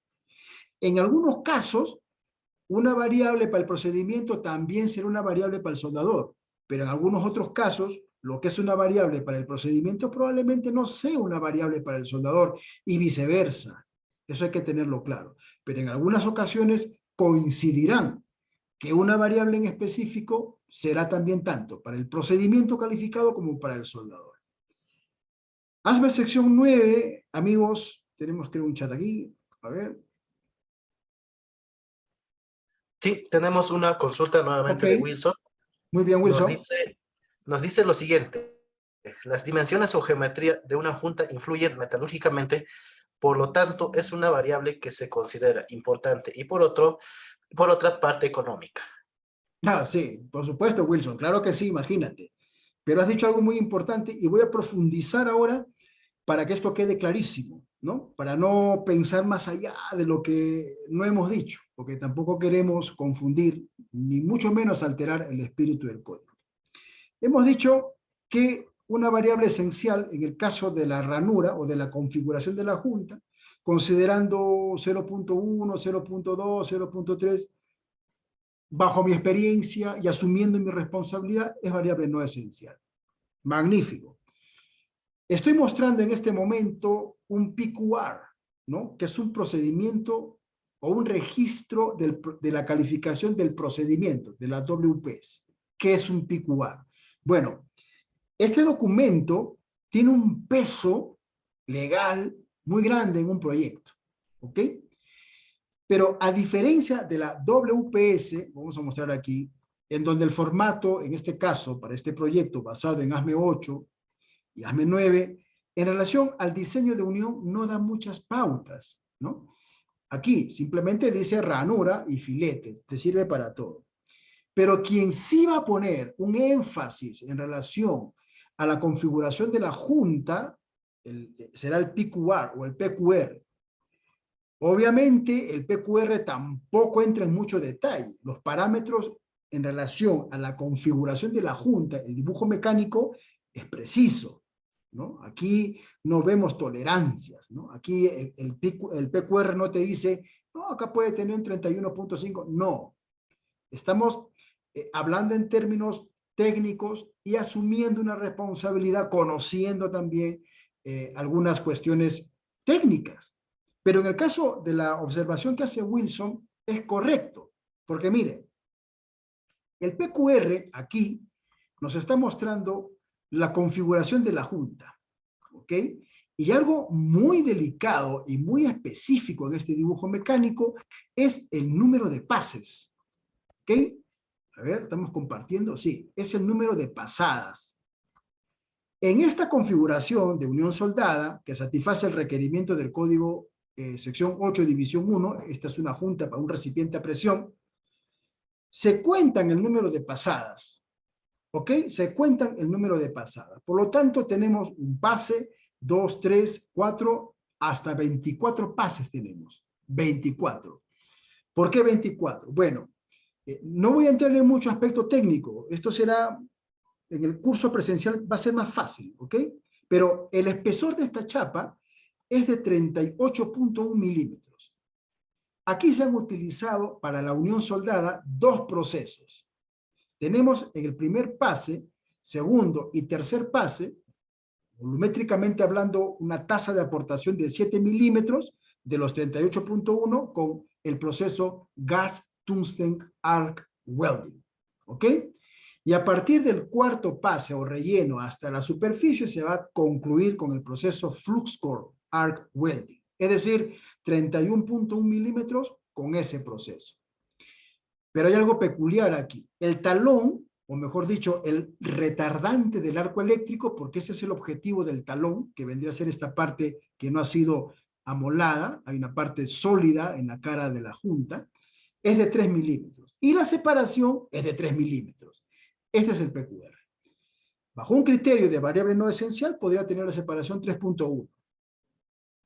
En algunos casos, una variable para el procedimiento también será una variable para el soldador, pero en algunos otros casos, lo que es una variable para el procedimiento probablemente no sea una variable para el soldador, y viceversa. Eso hay que tenerlo claro. Pero en algunas ocasiones coincidirán que una variable en específico será también tanto para el procedimiento calificado como para el soldador. Hazme sección 9, amigos. Tenemos creo un chat aquí. A ver. Sí, tenemos una consulta nuevamente Ok. de Wilson. Muy bien, Wilson. Nos dice lo siguiente. Las dimensiones o geometría de una junta influyen metalúrgicamente, por lo tanto, es una variable que se considera importante, y por otra parte económica. Ah, sí, por supuesto, Wilson. Claro que sí, imagínate. Pero has dicho algo muy importante y voy a profundizar ahora para que esto quede clarísimo, ¿no? Para no pensar más allá de lo que no hemos dicho, porque tampoco queremos confundir, ni mucho menos alterar el espíritu del código. Hemos dicho que una variable esencial en el caso de la ranura o de la configuración de la junta, considerando 0.1, 0.2, 0.3, bajo mi experiencia y asumiendo mi responsabilidad, es variable no esencial. Magnífico. Estoy mostrando en este momento un PQR, ¿no? Que es un procedimiento o un registro de la calificación del procedimiento, de la WPS. ¿Qué es un PQR? Bueno, este documento tiene un peso legal muy grande en un proyecto, ¿ok? Pero a diferencia de la WPS, vamos a mostrar aquí, en donde el formato, en este caso, para este proyecto basado en ASME 8 y ASME 9, en relación al diseño de unión no da muchas pautas, ¿no? Aquí simplemente dice ranura y filetes, te sirve para todo. Pero quien sí va a poner un énfasis en relación a la configuración de la junta, será el PQR o el PQR. Obviamente el PQR tampoco entra en mucho detalle. Los parámetros en relación a la configuración de la junta, el dibujo mecánico, es preciso, ¿no? Aquí no vemos tolerancias, ¿no? Aquí el PQR no te dice, no, acá puede tener un 31.5, no. Estamos hablando en términos técnicos y asumiendo una responsabilidad, conociendo también algunas cuestiones técnicas. Pero en el caso de la observación que hace Wilson, es correcto, porque mire, el PQR aquí nos está mostrando la configuración de la junta, ¿ok? Y algo muy delicado y muy específico en este dibujo mecánico es el número de pases, ¿ok? A ver, ¿estamos compartiendo? Sí, es el número de pasadas. En esta configuración de unión soldada, que satisface el requerimiento del código sección 8, división 1, esta es una junta para un recipiente a presión, se cuentan el número de pasadas, ¿ok? Se cuentan el número de pasadas. Por lo tanto, tenemos un pase, 2, 3, 4, hasta 24 pases tenemos. 24. ¿Por qué 24? Bueno, no voy a entrar en mucho aspecto técnico. Esto será, en el curso presencial va a ser más fácil, ¿ok? Pero el espesor de esta chapa es de 38.1 milímetros. Aquí se han utilizado para la unión soldada dos procesos. Tenemos en el primer pase, segundo y tercer pase, volumétricamente hablando, una tasa de aportación de 7 milímetros de los 38.1 con el proceso Gas Tungsten Arc Welding. ¿Ok? Y a partir del cuarto pase o relleno hasta la superficie se va a concluir con el proceso Flux Core Arc Welding. Es decir, 31.1 milímetros con ese proceso. Pero hay algo peculiar aquí. El talón, o mejor dicho, el retardante del arco eléctrico, porque ese es el objetivo del talón, que vendría a ser esta parte que no ha sido amolada, hay una parte sólida en la cara de la junta, es de 3 milímetros. Y la separación es de 3 milímetros. Este es el PQR. Bajo un criterio de variable no esencial, podría tener la separación 3.1.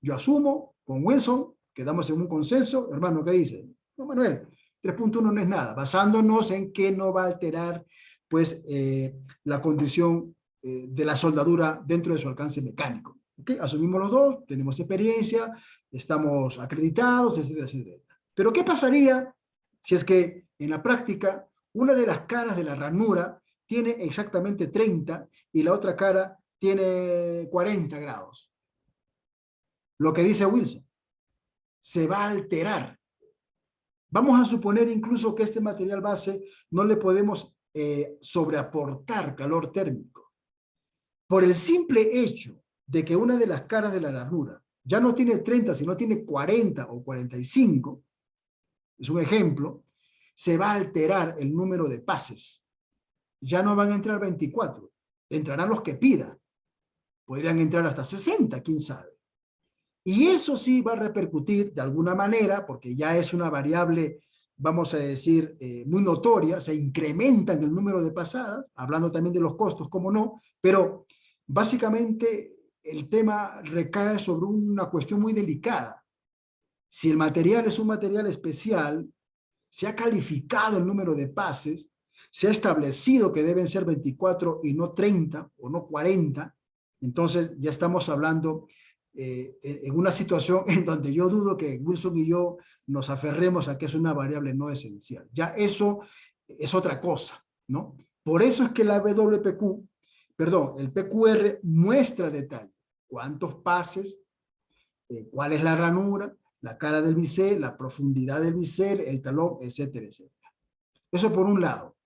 Yo asumo con Wilson, quedamos en un consenso, hermano, ¿qué dice? No, Manuel, 3.1 no es nada, basándonos en que no va a alterar pues, la condición de la soldadura dentro de su alcance mecánico. ¿Okay? Asumimos los dos, tenemos experiencia, estamos acreditados, etcétera, etcétera. Pero ¿qué pasaría si es que en la práctica una de las caras de la ranura tiene exactamente 30 y la otra cara tiene 40 grados? Lo que dice Wilson, se va a alterar. Vamos a suponer incluso que este material base no le podemos sobreaportar calor térmico. Por el simple hecho de que una de las caras de la ranura ya no tiene 30, sino tiene 40 o 45, es un ejemplo, se va a alterar el número de pases. Ya no van a entrar 24, entrarán los que pida. Podrían entrar hasta 60, quién sabe. Y eso sí va a repercutir de alguna manera, porque ya es una variable, vamos a decir, muy notoria, se incrementa en el número de pasadas, hablando también de los costos, cómo no, pero básicamente el tema recae sobre una cuestión muy delicada. Si el material es un material especial, se ha calificado el número de pases, se ha establecido que deben ser 24 y no 30 o no 40, entonces ya estamos hablando en una situación en donde yo dudo que Wilson y yo nos aferremos a que es una variable no esencial. Ya eso es otra cosa, ¿no? Por eso es que la WPQ, perdón, el PQR muestra detalle. ¿Cuántos pases? ¿Cuál es la ranura? La cara del bisel, la profundidad del bisel, el talón, etcétera, etcétera. Eso por un lado.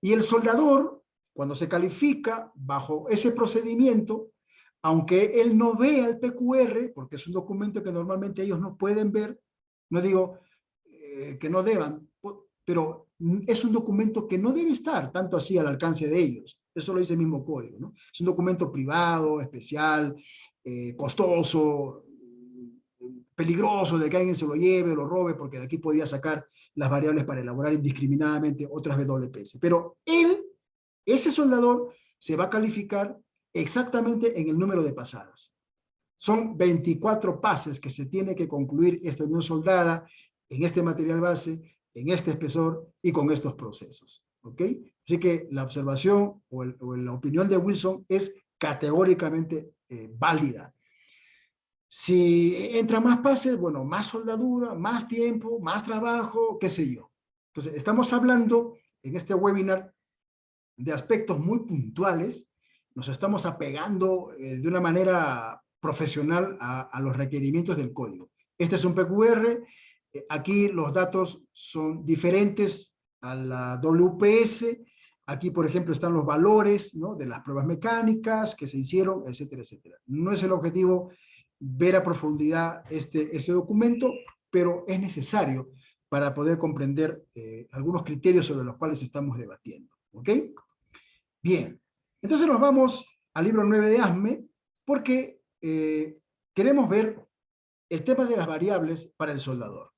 Y el soldador, cuando se califica bajo ese procedimiento, aunque él no vea el PQR, porque es un documento que normalmente ellos no pueden ver, no digo que no deban, pero es un documento que no debe estar tanto así al alcance de ellos. Eso lo dice el mismo código, ¿no? Es un documento privado, especial, costoso, peligroso de que alguien se lo lleve o lo robe, porque de aquí podía sacar las variables para elaborar indiscriminadamente otras WPS. Pero él, ese soldador, se va a calificar exactamente en el número de pasadas. Son 24 pases que se tiene que concluir esta unión soldada en este material base, en este espesor y con estos procesos. ¿Ok? Así que la observación o la opinión de Wilson es categóricamente válida. Si entra más pases, bueno, más soldadura, más tiempo, más trabajo, qué sé yo. Entonces, estamos hablando en este webinar de aspectos muy puntuales. Nos estamos apegando de una manera profesional a los requerimientos del código. Este es un PQR. Aquí los datos son diferentes a la WPS. Aquí, por ejemplo, están los valores, ¿no?, de las pruebas mecánicas que se hicieron, etcétera, etcétera. No es el objetivo ver a profundidad ese documento, pero es necesario para poder comprender algunos criterios sobre los cuales estamos debatiendo. ¿Ok? Bien, entonces nos vamos al libro 9 de ASME porque queremos ver el tema de las variables para el soldador.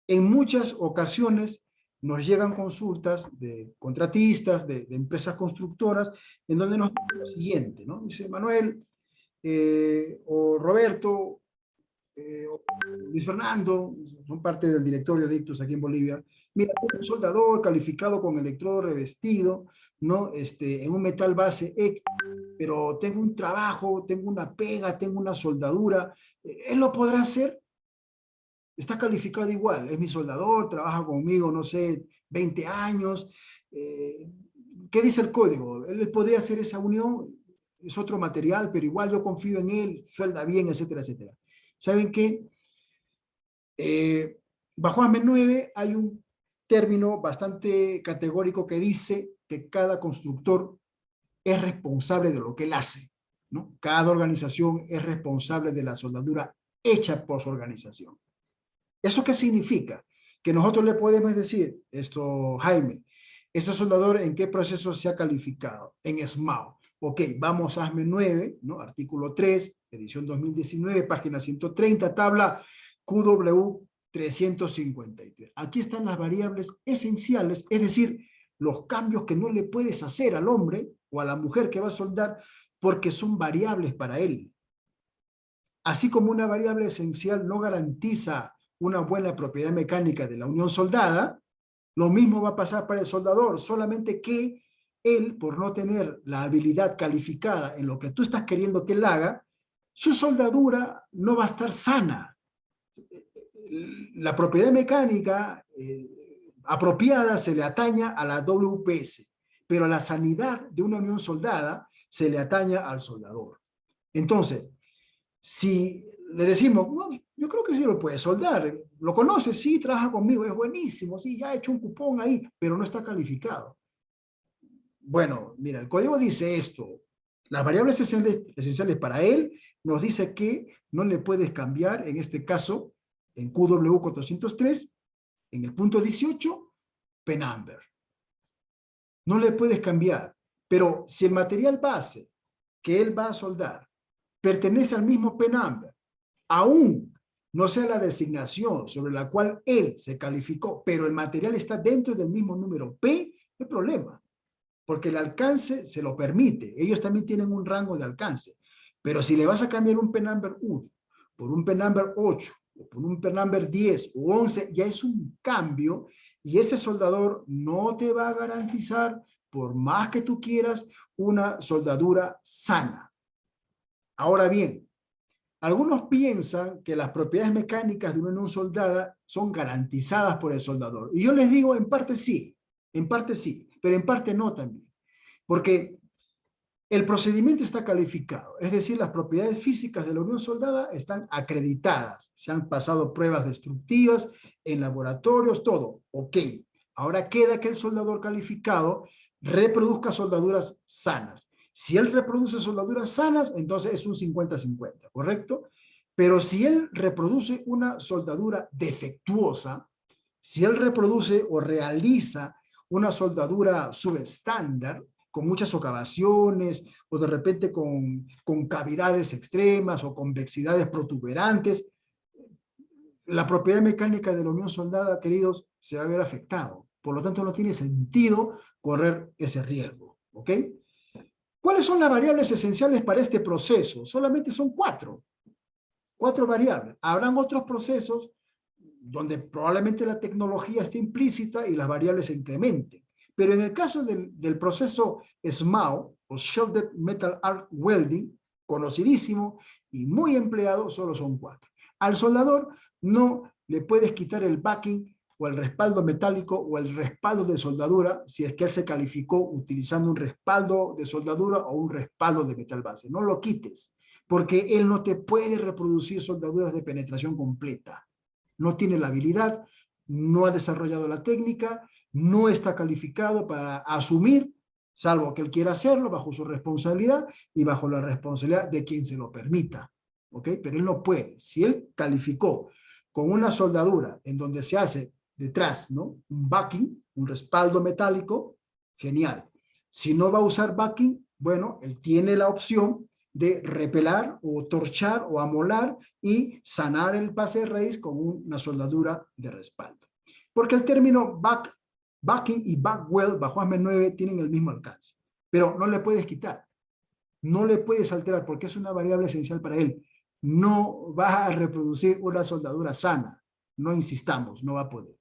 En muchas ocasiones nos llegan consultas de contratistas, de empresas constructoras, en donde nos dicen lo siguiente, ¿no? Dice, Manuel, o Roberto, o Luis Fernando, son parte del directorio de Ictus aquí en Bolivia. Mira, un soldador calificado con electrodo revestido, ¿no? En un metal base X, pero tengo un trabajo, tengo una pega, tengo una soldadura. ¿Él lo podrá hacer? Está calificado igual, es mi soldador, trabaja conmigo, no sé, 20 años. Eh, ¿Qué dice el código? Él podría hacer esa unión, es otro material, pero igual yo confío en él, suelda bien, etcétera, etcétera. ¿Saben qué? Bajo ASME 9 hay un término bastante categórico que dice que cada constructor es responsable de lo que él hace, ¿no? Cada organización es responsable de la soldadura hecha por su organización. ¿Eso qué significa? Que nosotros le podemos decir, esto, Jaime, ese soldador en qué proceso se ha calificado, en SMAO. Ok, vamos a ASME 9, ¿no? Artículo 3, edición 2019, página 130, tabla QW 353. Aquí están las variables esenciales, es decir, los cambios que no le puedes hacer al hombre o a la mujer que va a soldar porque son variables para él. Así como una variable esencial no garantiza una buena propiedad mecánica de la unión soldada, lo mismo va a pasar para el soldador, solamente que él, por no tener la habilidad calificada en lo que tú estás queriendo que él haga, su soldadura no va a estar sana. La propiedad mecánica apropiada se le ataña a la WPS, pero la sanidad de una unión soldada se le ataña al soldador. Entonces, si le decimos, no, yo creo que sí lo puede soldar, lo conoce, sí, trabaja conmigo, es buenísimo, sí, ya ha hecho un cupón ahí, pero no está calificado. Bueno, mira, el código dice esto, las variables esenciales para él nos dice que no le puedes cambiar, en este caso, en QW 403, en el punto 18, PENAMBER. No le puedes cambiar, pero si el material base que él va a soldar pertenece al mismo PENAMBER, aún no sea la designación sobre la cual él se calificó, pero el material está dentro del mismo número P, no hay problema, porque el alcance se lo permite. Ellos también tienen un rango de alcance. Pero si le vas a cambiar un PENAMBER 1 por un PENAMBER 8, o por un PENAMBER 10 o 11, ya es un cambio y ese soldador no te va a garantizar, por más que tú quieras, una soldadura sana. Ahora bien, algunos piensan que las propiedades mecánicas de una unión soldada son garantizadas por el soldador. Y yo les digo, en parte sí, pero en parte no también. Porque el procedimiento está calificado, es decir, las propiedades físicas de la unión soldada están acreditadas, se han pasado pruebas destructivas en laboratorios, todo, ok. Ahora queda que el soldador calificado reproduzca soldaduras sanas. Si él reproduce soldaduras sanas, entonces es un 50-50, ¿correcto? Pero si él reproduce una soldadura defectuosa, si él reproduce o realiza una soldadura subestándar, con muchas socavaciones, o de repente con cavidades extremas, o convexidades protuberantes, la propiedad mecánica de la unión soldada, queridos, se va a ver afectado. Por lo tanto, no tiene sentido correr ese riesgo, ¿ok? ¿Cuáles son las variables esenciales para este proceso? Solamente son cuatro variables. Habrán otros procesos donde probablemente la tecnología esté implícita y las variables se incrementen. Pero en el caso del proceso SMAO, o Shielded Metal Arc Welding, conocidísimo y muy empleado, solo son cuatro. Al soldador no le puedes quitar el backing o el respaldo metálico o el respaldo de soldadura si es que él se calificó utilizando un respaldo de soldadura o un respaldo de metal base. No lo quites, porque él no te puede reproducir soldaduras de penetración completa. No tiene la habilidad, no ha desarrollado la técnica, no está calificado para asumir, salvo que él quiera hacerlo bajo su responsabilidad y bajo la responsabilidad de quien se lo permita. ¿Ok? Pero él no puede. Si él calificó con una soldadura en donde se hace detrás, ¿no?, un backing, un respaldo metálico, genial. Si no va a usar backing, bueno, él tiene la opción de repelar o torchar o amolar y sanar el pase de raíz con una soldadura de respaldo. Porque el término backing y backweld bajo ASME 9 tienen el mismo alcance, pero no le puedes quitar, no le puedes alterar porque es una variable esencial para él. No va a reproducir una soldadura sana, no insistamos, no va a poder.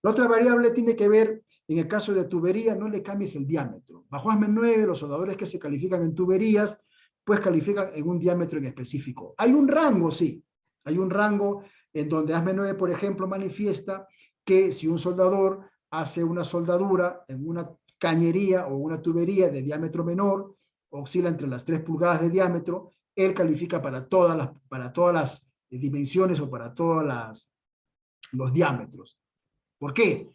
La otra variable tiene que ver, en el caso de tubería, no le cambies el diámetro. Bajo ASME 9, los soldadores que se califican en tuberías, pues califican en un diámetro en específico. Hay un rango, sí. Hay un rango en donde ASME 9, por ejemplo, manifiesta que si un soldador hace una soldadura en una cañería o una tubería de diámetro menor, oscila entre las 3 pulgadas de diámetro, él califica para todas las dimensiones o para todos los diámetros. ¿Por qué?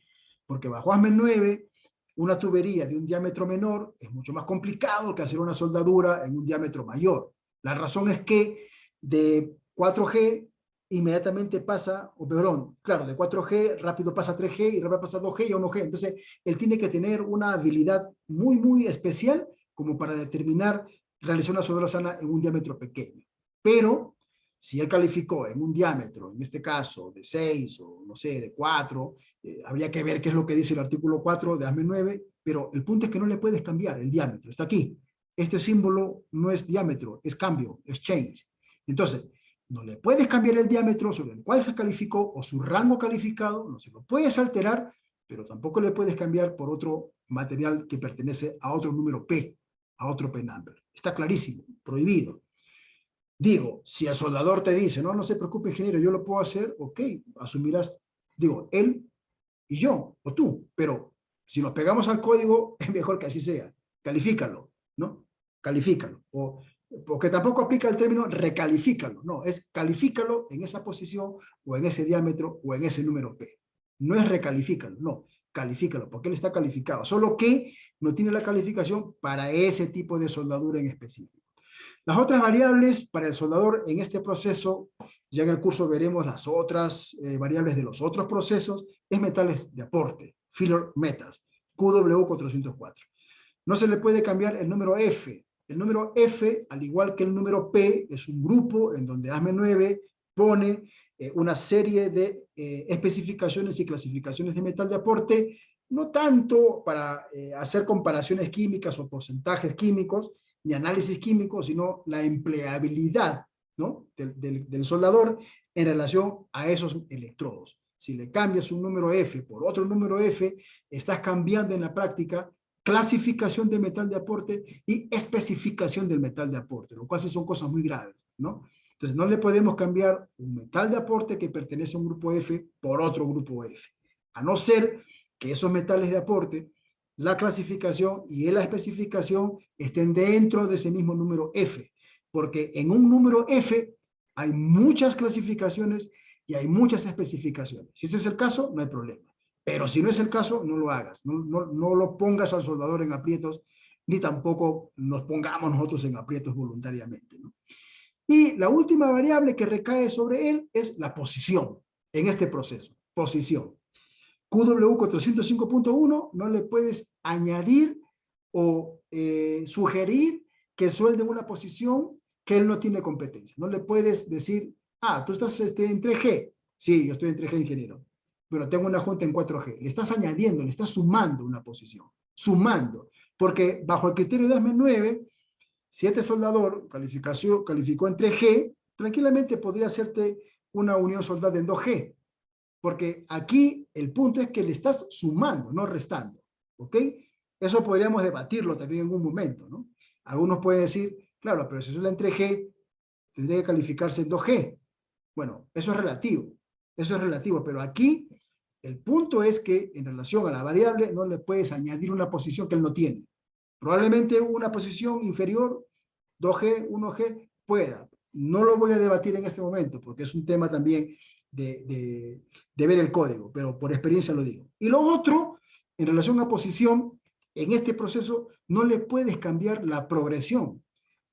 Porque bajo ASME 9, una tubería de un diámetro menor es mucho más complicado que hacer una soldadura en un diámetro mayor. La razón es que de 4G inmediatamente pasa, o perdón, claro, de 4G rápido pasa a 3G y rápido pasa a 2G y a 1G. Entonces, él tiene que tener una habilidad muy, muy especial como para determinar realizar una soldadura sana en un diámetro pequeño. Pero si él calificó en un diámetro, en este caso de 6 o no sé, de 4, habría que ver qué es lo que dice el artículo 4 de ASME 9, pero el punto es que no le puedes cambiar el diámetro, está aquí. Este símbolo no es diámetro, es cambio, es change. Entonces, no le puedes cambiar el diámetro sobre el cual se calificó o su rango calificado, no se lo puedes alterar, pero tampoco le puedes cambiar por otro material que pertenece a otro número P, a otro P number. Está clarísimo, prohibido. Digo, si el soldador te dice, no se preocupe, ingeniero, yo lo puedo hacer, ok, asumirás, digo, él y yo, o tú, pero si nos pegamos al código, es mejor que así sea. Califícalo, ¿no? Califícalo. O, porque tampoco aplica el término recalifícalo, no, es califícalo en esa posición, o en ese diámetro, o en ese número P. No es recalifícalo, no, califícalo, porque él está calificado, solo que no tiene la calificación para ese tipo de soldadura en específico. Las otras variables para el soldador en este proceso, ya en el curso veremos las otras variables de los otros procesos, es metales de aporte, filler metals, QW404. No se le puede cambiar el número F. El número F, al igual que el número P, es un grupo en donde ASME 9 pone una serie de especificaciones y clasificaciones de metal de aporte, no tanto para hacer comparaciones químicas o porcentajes químicos, ni análisis químico, sino la empleabilidad, ¿no?, del soldador en relación a esos electrodos. Si le cambias un número F por otro número F, estás cambiando en la práctica clasificación de metal de aporte y especificación del metal de aporte, lo cual sí son cosas muy graves, ¿no? Entonces no le podemos cambiar un metal de aporte que pertenece a un grupo F por otro grupo F, a no ser que esos metales de aporte, la clasificación y la especificación estén dentro de ese mismo número F, porque en un número F hay muchas clasificaciones y hay muchas especificaciones. Si ese es el caso, no hay problema. Pero si no es el caso, no lo hagas. No lo pongas al soldador en aprietos, ni tampoco nos pongamos nosotros en aprietos voluntariamente, ¿no? Y la última variable que recae sobre él es la posición en este proceso. Posición. QW405.1 no le puedes añadir o sugerir que suelde una posición que él no tiene competencia. No le puedes decir, tú estás en 3G. Sí, yo estoy en 3G, ingeniero, pero tengo una junta en 4G. Le estás añadiendo, le estás sumando una posición. Sumando. Porque bajo el criterio de ASME 9, si este soldador calificó en 3G, tranquilamente podría hacerte una unión soldada en 2G. Porque aquí el punto es que le estás sumando, no restando, ¿ok? Eso podríamos debatirlo también en un momento, ¿no? Algunos pueden decir, claro, pero si es en 3G, tendría que calificarse en 2G. Bueno, eso es relativo, pero aquí el punto es que en relación a la variable no le puedes añadir una posición que él no tiene. Probablemente una posición inferior, 2G, 1G, pueda. No lo voy a debatir en este momento, porque es un tema también de ver el código, pero por experiencia lo digo. Y lo otro, en relación a posición, en este proceso no le puedes cambiar la progresión,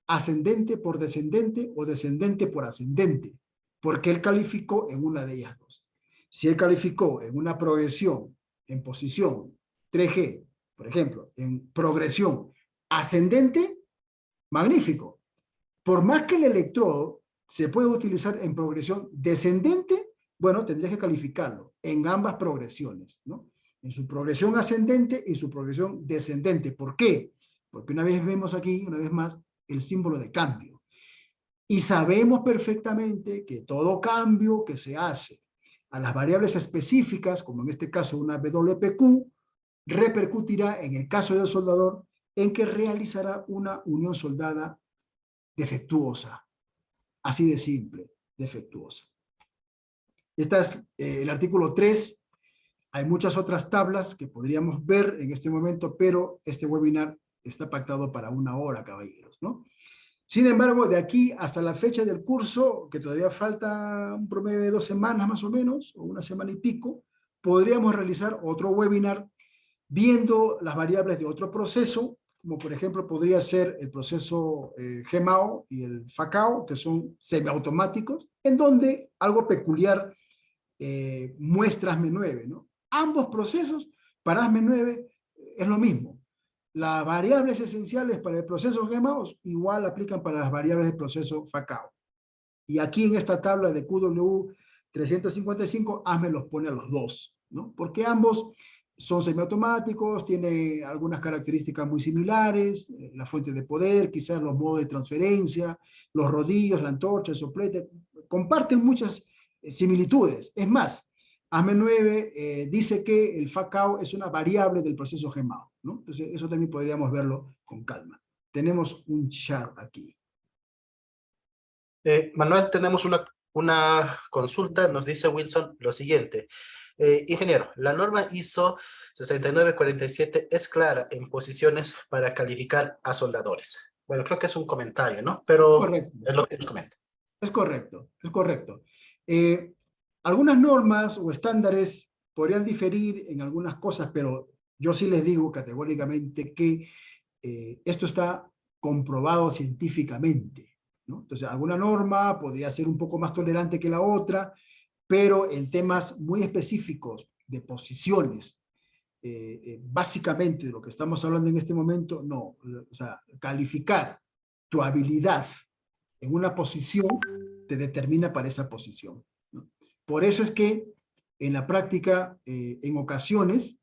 ascendente por descendente o descendente por ascendente, porque él calificó en una de ellas dos. Si él calificó en una progresión, en posición 3G, por ejemplo, en progresión ascendente, magnífico. Por más que el electrodo se pueda utilizar en progresión descendente, bueno, tendrías que calificarlo en ambas progresiones, ¿no? En su progresión ascendente y su progresión descendente. ¿Por qué? Porque una vez vemos aquí, una vez más, el símbolo de cambio. Y sabemos perfectamente que todo cambio que se hace a las variables específicas, como en este caso una WPQ, repercutirá en el caso del soldador en que realizará una unión soldada defectuosa. Así de simple, defectuosa. Este es el artículo 3. Hay muchas otras tablas que podríamos ver en este momento, pero este webinar está pactado para 1 hora, caballeros, ¿no? Sin embargo, de aquí hasta la fecha del curso, que todavía falta un promedio de 2 semanas más o menos, o 1 semana y pico, podríamos realizar otro webinar viendo las variables de otro proceso, como por ejemplo podría ser el proceso GMAO y el FACAO, que son semiautomáticos, en donde algo peculiar muestra ASME9, ¿no? Ambos procesos para ASME9 es lo mismo. Las variables esenciales para el proceso GMAO igual aplican para las variables del proceso FACAO. Y aquí en esta tabla de QW 355, ASME los pone a los dos, ¿no? Porque ambos son semiautomáticos, tienen algunas características muy similares, la fuente de poder, quizás los modos de transferencia, los rodillos, la antorcha, el soplete, comparten muchas similitudes. Es más, ASME9 dice que el FACAO es una variable del proceso GMAO, ¿no? Entonces, eso también podríamos verlo con calma. Tenemos un chat aquí. Manuel, tenemos una consulta, nos dice Wilson lo siguiente. Ingeniero, la norma ISO 6947 es clara en posiciones para calificar a soldadores. Bueno, creo que es un comentario, ¿no? Pero Correcto. es lo que nos comenta. Es correcto, es correcto. Algunas normas o estándares podrían diferir en algunas cosas, pero yo sí les digo categóricamente que esto está comprobado científicamente, ¿no? Entonces, alguna norma podría ser un poco más tolerante que la otra, pero en temas muy específicos de posiciones, básicamente de lo que estamos hablando en este momento, no. O sea, calificar tu habilidad en una posición te determina para esa posición, ¿no? Por eso es que en la práctica, en ocasiones,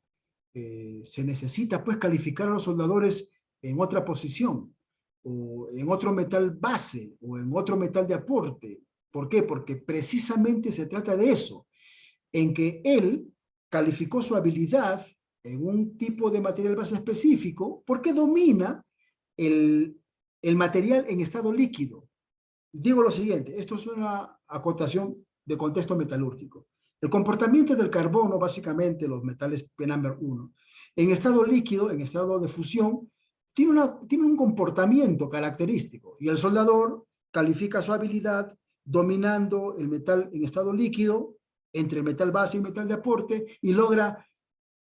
se necesita pues calificar a los soldadores en otra posición, o en otro metal base, o en otro metal de aporte. ¿Por qué? Porque precisamente se trata de eso, en que él calificó su habilidad en un tipo de material base específico porque domina el material en estado líquido. Digo lo siguiente, esto es una acotación de contexto metalúrgico. El comportamiento del carbono, básicamente los metales P-1, en estado líquido, en estado de fusión, tiene un comportamiento característico y el soldador califica su habilidad dominando el metal en estado líquido entre el metal base y el metal de aporte y logra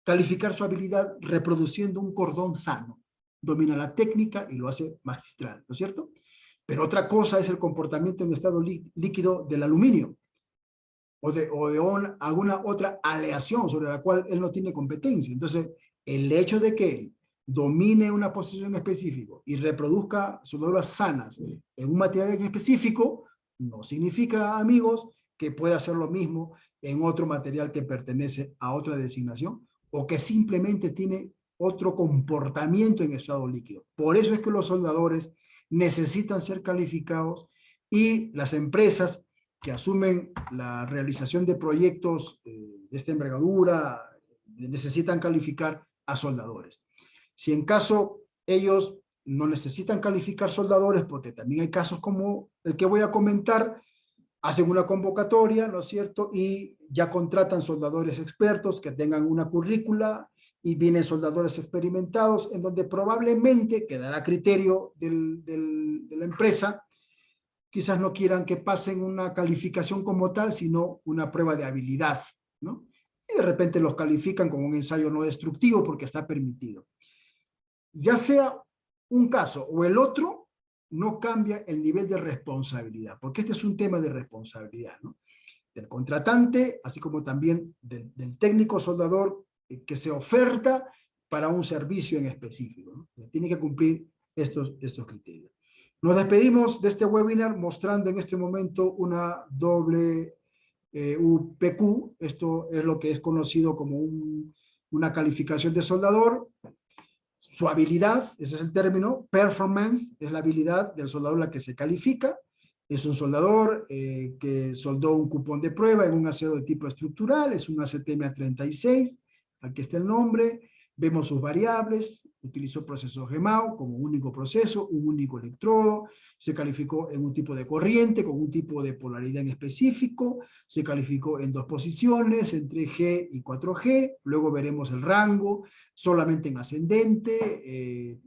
calificar su habilidad reproduciendo un cordón sano. Domina la técnica y lo hace magistral, ¿no es cierto? Pero otra cosa es el comportamiento en estado líquido del aluminio o de alguna otra aleación sobre la cual él no tiene competencia. Entonces, el hecho de que él domine una posición específica y reproduzca soldaduras sanas en un material en específico, no significa, amigos, que pueda hacer lo mismo en otro material que pertenece a otra designación o que simplemente tiene otro comportamiento en estado líquido. Por eso es que los soldadores necesitan ser calificados y las empresas que asumen la realización de proyectos de esta envergadura necesitan calificar a soldadores. Si en caso ellos no necesitan calificar soldadores, porque también hay casos como el que voy a comentar, hacen una convocatoria, ¿no es cierto? Y ya contratan soldadores expertos que tengan una currícula y vienen soldadores experimentados en donde probablemente quedará a criterio de la empresa. Quizás no quieran que pasen una calificación como tal, sino una prueba de habilidad, ¿no? Y de repente los califican como un ensayo no destructivo porque está permitido. Ya sea un caso o el otro, no cambia el nivel de responsabilidad, porque este es un tema de responsabilidad, ¿no? Del contratante, así como también del técnico soldador que se oferta para un servicio en específico, ¿no? Tiene que cumplir estos criterios. Nos despedimos de este webinar mostrando en este momento una doble UPQ. Esto es lo que es conocido como una calificación de soldador. Su habilidad, ese es el término, performance, es la habilidad del soldador la que se califica. Es un soldador que soldó un cupón de prueba en un acero de tipo estructural, es un ACTMA36, aquí está el nombre, vemos sus variables, utilizó proceso GEMAO como único proceso, un único electrodo, se calificó en un tipo de corriente con un tipo de polaridad en específico, se calificó en 2 posiciones, en 3G y 4G, luego veremos el rango, solamente en ascendente,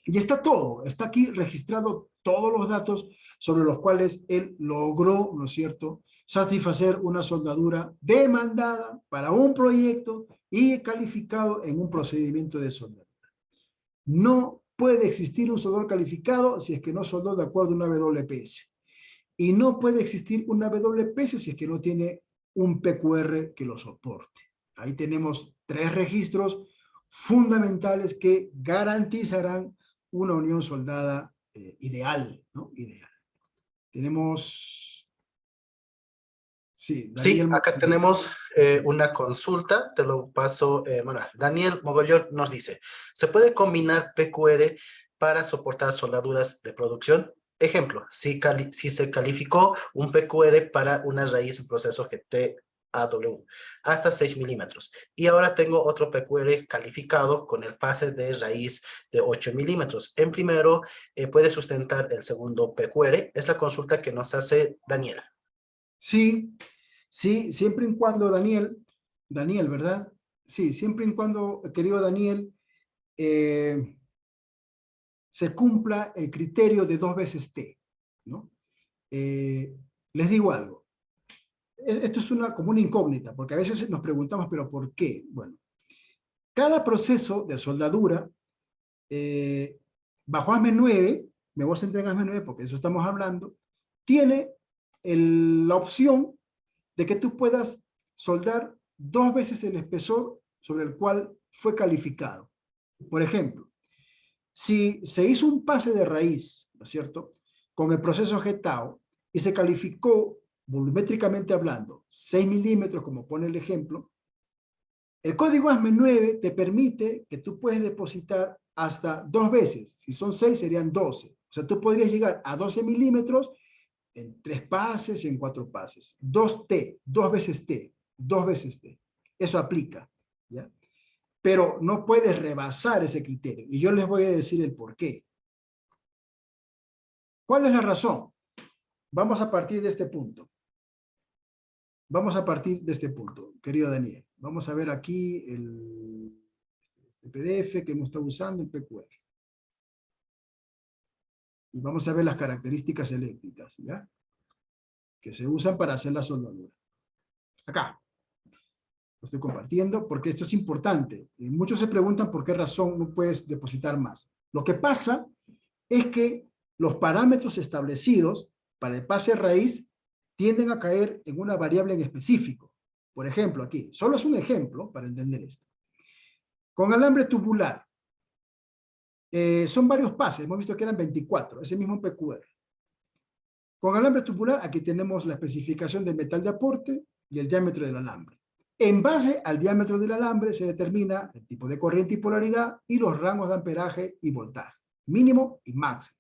y está todo, está aquí registrado todos los datos sobre los cuales él logró, ¿no es cierto?, satisfacer una soldadura demandada para un proyecto y calificado en un procedimiento de soldadura. No puede existir un soldador calificado si es que no soldó de acuerdo a una WPS. Y no puede existir una WPS si es que no tiene un PQR que lo soporte. Ahí tenemos 3 registros fundamentales que garantizarán una unión soldada ideal, ¿no? Ideal. Tenemos... Sí, Sí, Daniel. acá tenemos una consulta, te lo paso, Manuel. Daniel Mogollón nos dice, ¿se puede combinar PQR para soportar soldaduras de producción? Ejemplo, si se calificó un PQR para una raíz en proceso GTAW hasta 6 milímetros y ahora tengo otro PQR calificado con el pase de raíz de 8 milímetros. En primero, ¿puede sustentar el segundo PQR? Es la consulta que nos hace Daniel. Sí, sí, siempre y cuando Daniel, ¿verdad? Sí, siempre y cuando, querido Daniel, se cumpla el criterio de 2 veces T, ¿no? Les digo algo, esto es como una incógnita, porque a veces nos preguntamos, ¿pero por qué? Bueno, cada proceso de soldadura, bajo ASME9, me voy a centrar en ASME9 porque de eso estamos hablando, tiene la opción de que tú puedas soldar 2 veces el espesor sobre el cual fue calificado. Por ejemplo, si se hizo un pase de raíz, ¿no es cierto?, con el proceso GTAW y se calificó volumétricamente hablando 6 milímetros, como pone el ejemplo, el código ASME9 te permite que tú puedes depositar hasta 2 veces. Si son 6 serían 12. O sea, tú podrías llegar a 12 milímetros en 3 pases y en 4 pases. 2T, 2 veces T, 2 veces T. Eso aplica, ¿ya? Pero no puedes rebasar ese criterio. Y yo les voy a decir el por qué. ¿Cuál es la razón? Vamos a partir de este punto. Vamos a partir de este punto, querido Daniel. Vamos a ver aquí el PDF que hemos estado usando, el PQR. Y vamos a ver las características eléctricas, ¿ya?, que se usan para hacer la soldadura. Acá. Lo estoy compartiendo porque esto es importante. Muchos se preguntan por qué razón no puedes depositar más. Lo que pasa es que los parámetros establecidos para el pase raíz tienden a caer en una variable en específico. Por ejemplo, aquí, solo es un ejemplo para entender esto. Con alambre tubular, son varios pases, hemos visto que eran 24, ese mismo PQR. Con alambre tubular, aquí tenemos la especificación del metal de aporte y el diámetro del alambre. En base al diámetro del alambre se determina el tipo de corriente y polaridad y los rangos de amperaje y voltaje, mínimo y máximo.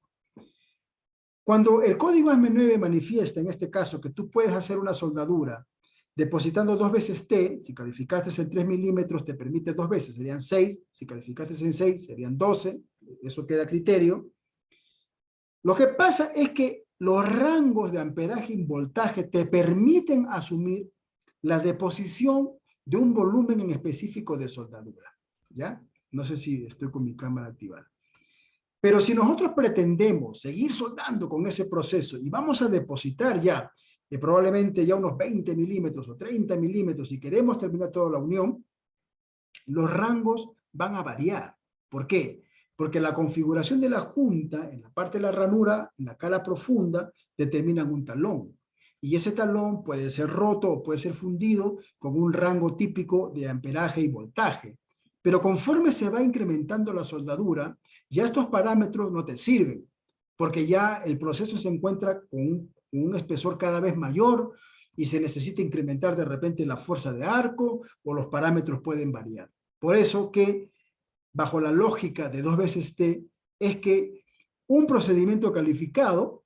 Cuando el código ASME9 manifiesta en este caso que tú puedes hacer una soldadura depositando 2 veces T, si calificaste en 3 milímetros te permite 2 veces, serían 6, si calificaste en 6 serían 12, eso queda a criterio. Lo que pasa es que los rangos de amperaje y voltaje te permiten asumir la deposición de un volumen en específico de soldadura, ¿ya? No sé si estoy con mi cámara activada. Pero si nosotros pretendemos seguir soldando con ese proceso y vamos a depositar ya probablemente ya unos 20 milímetros o 30 milímetros y queremos terminar toda la unión, los rangos van a variar. ¿Por qué? Porque la configuración de la junta, en la parte de la ranura, en la cara profunda, determinan un talón. Y ese talón puede ser roto o puede ser fundido con un rango típico de amperaje y voltaje. Pero conforme se va incrementando la soldadura, ya estos parámetros no te sirven, porque ya el proceso se encuentra con un espesor cada vez mayor y se necesita incrementar de repente la fuerza de arco o los parámetros pueden variar. Por eso que, bajo la lógica de 2 veces T, es que un procedimiento calificado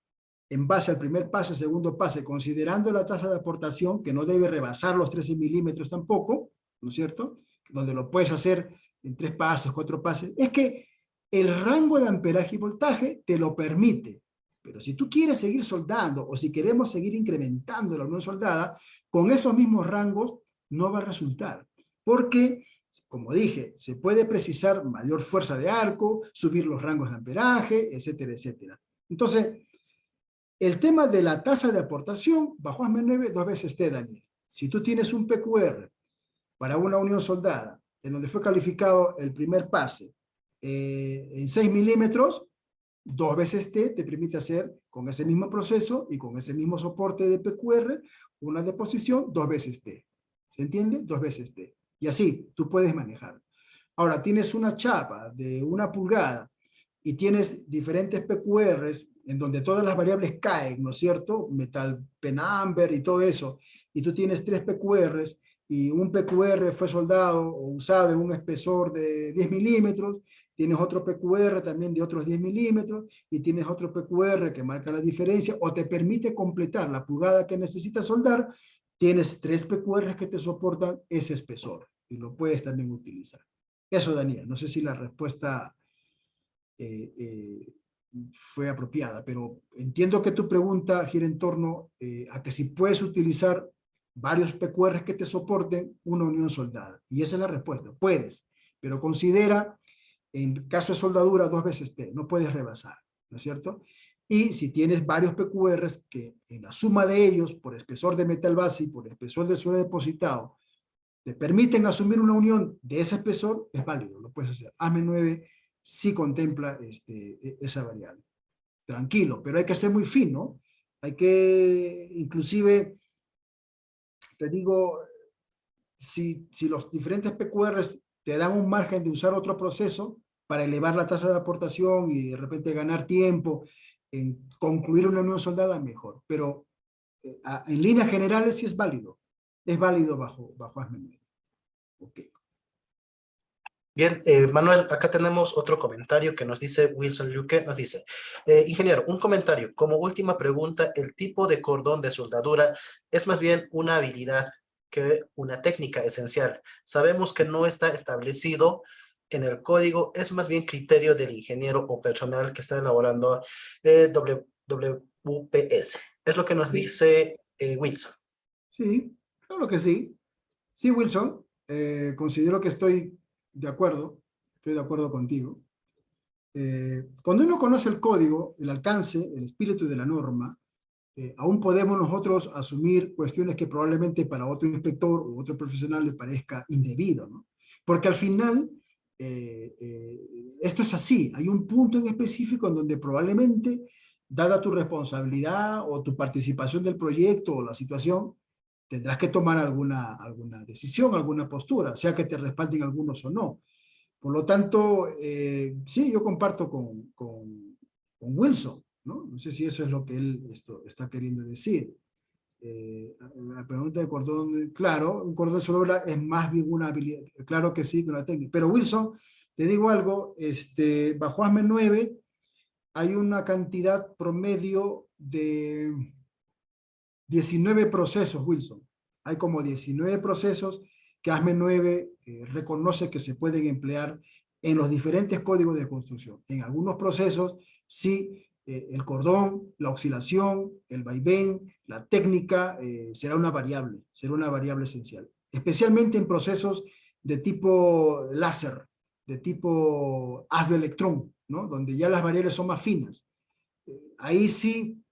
en base al primer pase, segundo pase, considerando la tasa de aportación, que no debe rebasar los 13 milímetros tampoco, ¿no es cierto? Donde lo puedes hacer en 3 pases, 4 pases, es que el rango de amperaje y voltaje te lo permite. Pero si tú quieres seguir soldando o si queremos seguir incrementando la unión soldada, con esos mismos rangos no va a resultar. Porque, como dije, se puede precisar mayor fuerza de arco, subir los rangos de amperaje, etcétera, etcétera. Entonces, el tema de la tasa de aportación bajo ASME 9 2 veces T, Daniel. Si tú tienes un PQR para una unión soldada, en donde fue calificado el primer pase en 6 milímetros, 2 veces T te permite hacer con ese mismo proceso y con ese mismo soporte de PQR una deposición 2 veces T. ¿Se entiende? 2 veces T. Y así tú puedes manejar. Ahora, tienes una chapa de 1 pulgada y tienes diferentes PQRs en donde todas las variables caen, ¿no es cierto? Metal penamber y todo eso. Y tú tienes 3 PQRs y un PQR fue soldado o usado en un espesor de 10 milímetros, tienes otro PQR también de otros 10 milímetros y tienes otro PQR que marca la diferencia o te permite completar la pulgada que necesitas soldar, tienes 3 PQRs que te soportan ese espesor y lo puedes también utilizar. Eso, Daniel, no sé si la respuesta fue apropiada, pero entiendo que tu pregunta gira en torno a que si puedes utilizar varios PQRs que te soporten una unión soldada. Y esa es la respuesta. Puedes, pero considera, en caso de soldadura, 2 veces T. No puedes rebasar, ¿no es cierto? Y si tienes varios PQRs que en la suma de ellos, por espesor de metal base y por espesor de suelo depositado, te permiten asumir una unión de ese espesor, es válido, lo puedes hacer. ASME 9 sí contempla esa variable. Tranquilo, pero hay que ser muy fino. Hay que, inclusive, te digo, si los diferentes PQRs te dan un margen de usar otro proceso para elevar la tasa de aportación y de repente ganar tiempo en concluir una unión soldada, mejor. Pero en líneas generales sí es válido. Es válido bajo ASME 9. Ok. Bien, Manuel, acá tenemos otro comentario que nos dice Wilson Luque, nos dice, ingeniero, un comentario, como última pregunta, el tipo de cordón de soldadura es más bien una habilidad que una técnica esencial. Sabemos que no está establecido en el código, es más bien criterio del ingeniero o personal que está elaborando WPS. Es lo que nos dice Wilson. Sí, claro que sí. Sí, Wilson, considero que estoy de acuerdo contigo. Cuando uno conoce el código, el alcance, el espíritu de la norma, aún podemos nosotros asumir cuestiones que probablemente para otro inspector o otro profesional le parezca indebido, ¿no? Porque al final, esto es así, hay un punto en específico en donde probablemente, dada tu responsabilidad o tu participación del proyecto o la situación, tendrás que tomar alguna decisión, alguna postura, sea que te respalden algunos o no. Por lo tanto, sí, yo comparto con Wilson, ¿no? No sé si eso es lo que él está queriendo decir. La pregunta de cordón, claro, un cordón de soldadura es más bien una habilidad, claro que sí, que una técnica. Pero Wilson, te digo algo, bajo ASME 9 hay una cantidad promedio de 19 procesos, Wilson. Hay como 19 procesos que ASME 9 reconoce que se pueden emplear en los diferentes códigos de construcción. En algunos procesos, sí, el cordón, la oscilación, el vaivén, la técnica, será una variable esencial. Especialmente en procesos de tipo láser, de tipo haz de electrón, ¿no? Donde ya las variables son más finas. Ahí sí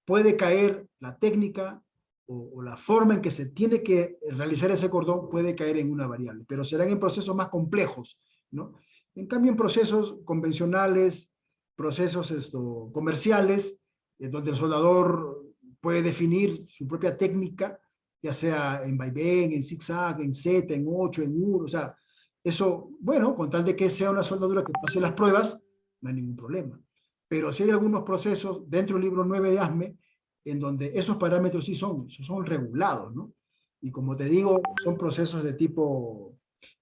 puede caer la técnica o la forma en que se tiene que realizar ese cordón puede caer en una variable, pero serán en procesos más complejos, ¿no? En cambio, en procesos convencionales, procesos comerciales, donde el soldador puede definir su propia técnica, ya sea en vaivén, en zigzag, en Z, en 8, en 1, o sea, eso, bueno, con tal de que sea una soldadura que pase las pruebas, no hay ningún problema. Pero si hay algunos procesos dentro del libro 9 de ASME en donde esos parámetros sí son regulados, ¿no? Y como te digo, son procesos de tipo...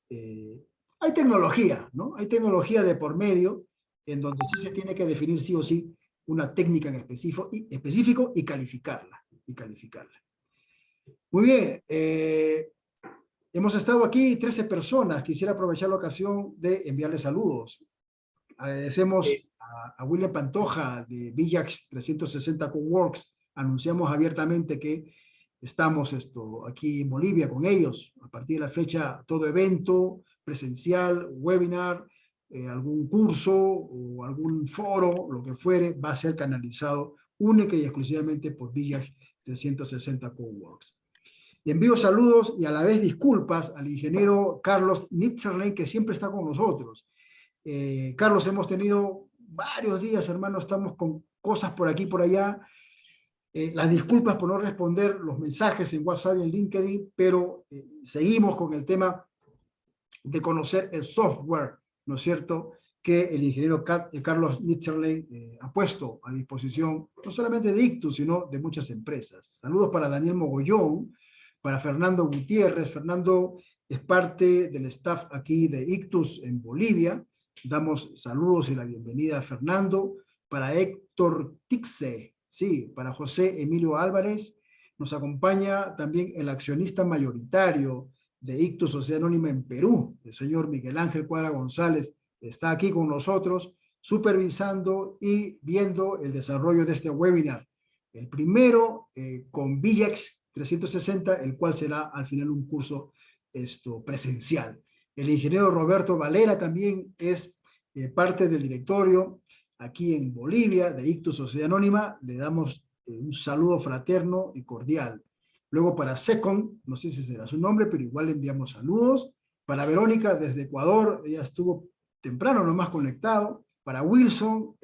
hay tecnología, ¿no? Hay tecnología de por medio en donde sí se tiene que definir sí o sí una técnica en específico y calificarla. Muy bien, hemos estado aquí 13 personas. Quisiera aprovechar la ocasión de enviarles saludos. Agradecemos a William Pantoja de Villax 360 Coworks. Anunciamos abiertamente que estamos aquí en Bolivia con ellos. A partir de la fecha, todo evento presencial, webinar, algún curso o algún foro, lo que fuere, va a ser canalizado única y exclusivamente por Villax 360 Coworks. Y envío saludos y a la vez disculpas al ingeniero Carlos Nitzerlein, que siempre está con nosotros. Carlos, hemos tenido varios días, hermano, estamos con cosas por aquí y por allá. Las disculpas por no responder los mensajes en WhatsApp y en LinkedIn, pero seguimos con el tema de conocer el software, ¿no es cierto?, que el ingeniero Carlos Nitzerlein ha puesto a disposición, no solamente de Ictus, sino de muchas empresas. Saludos para Daniel Mogollón, para Fernando Gutiérrez. Fernando es parte del staff aquí de Ictus en Bolivia. Damos saludos y la bienvenida a Fernando. Para Héctor Tixe, sí, para José Emilio Álvarez. Nos acompaña también el accionista mayoritario de Ictus Sociedad Anónima en Perú, el señor Miguel Ángel Cuadra González. Está aquí con nosotros, supervisando y viendo el desarrollo de este webinar. El primero con Villax 360, el cual será al final un curso presencial. El ingeniero Roberto Valera también es parte del directorio aquí en Bolivia de Ictus Sociedad Anónima. Le damos un saludo fraterno y cordial. Luego para Second, no sé si será su nombre, pero igual le enviamos saludos. Para Verónica desde Ecuador, ella estuvo temprano nomás conectado. Para Wilson,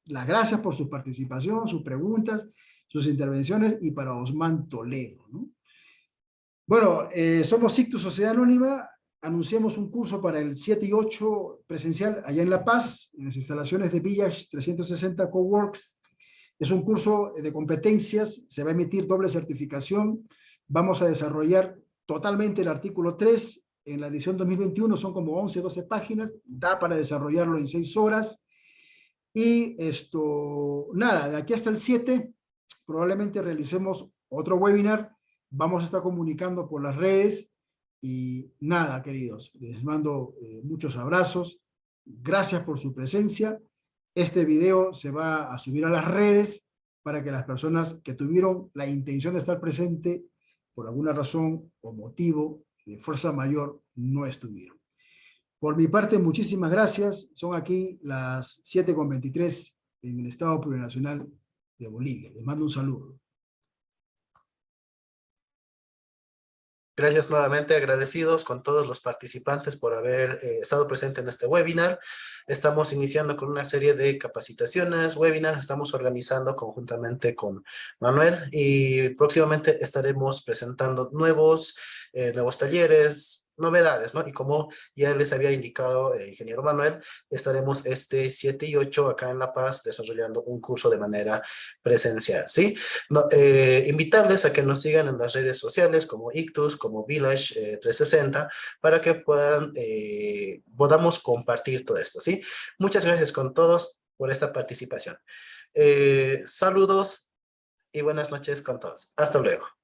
las gracias por su participación, sus preguntas, sus intervenciones, y para Osman Toledo, ¿no? Bueno, somos Ictus Sociedad Anónima. Anunciamos un curso para el 7 y 8 presencial allá en La Paz, en las instalaciones de Villax 360 Coworks. Es un curso de competencias, se va a emitir doble certificación. Vamos a desarrollar totalmente el artículo 3. En la edición 2021 son como 11, 12 páginas, da para desarrollarlo en 6 horas. Y nada, de aquí hasta el 7 probablemente realicemos otro webinar. Vamos a estar comunicando por las redes. Y nada, queridos, les mando muchos abrazos. Gracias por su presencia. Este video se va a subir a las redes para que las personas que tuvieron la intención de estar presente por alguna razón o motivo de fuerza mayor no estuvieron. Por mi parte, muchísimas gracias. Son aquí las 7:23 en el Estado Plurinacional de Bolivia. Les mando un saludo. Gracias nuevamente, agradecidos con todos los participantes por haber estado presente en este webinar. Estamos iniciando con una serie de capacitaciones, webinars, estamos organizando conjuntamente con Manuel y próximamente estaremos presentando nuevos talleres, novedades, ¿no? Y como ya les había indicado el ingeniero Manuel, estaremos este 7 y 8 acá en La Paz desarrollando un curso de manera presencial, ¿sí? No, invitarles a que nos sigan en las redes sociales como Ictus, como Village 360, para que podamos compartir todo esto, ¿sí? Muchas gracias con todos por esta participación. Saludos y buenas noches con todos. Hasta luego.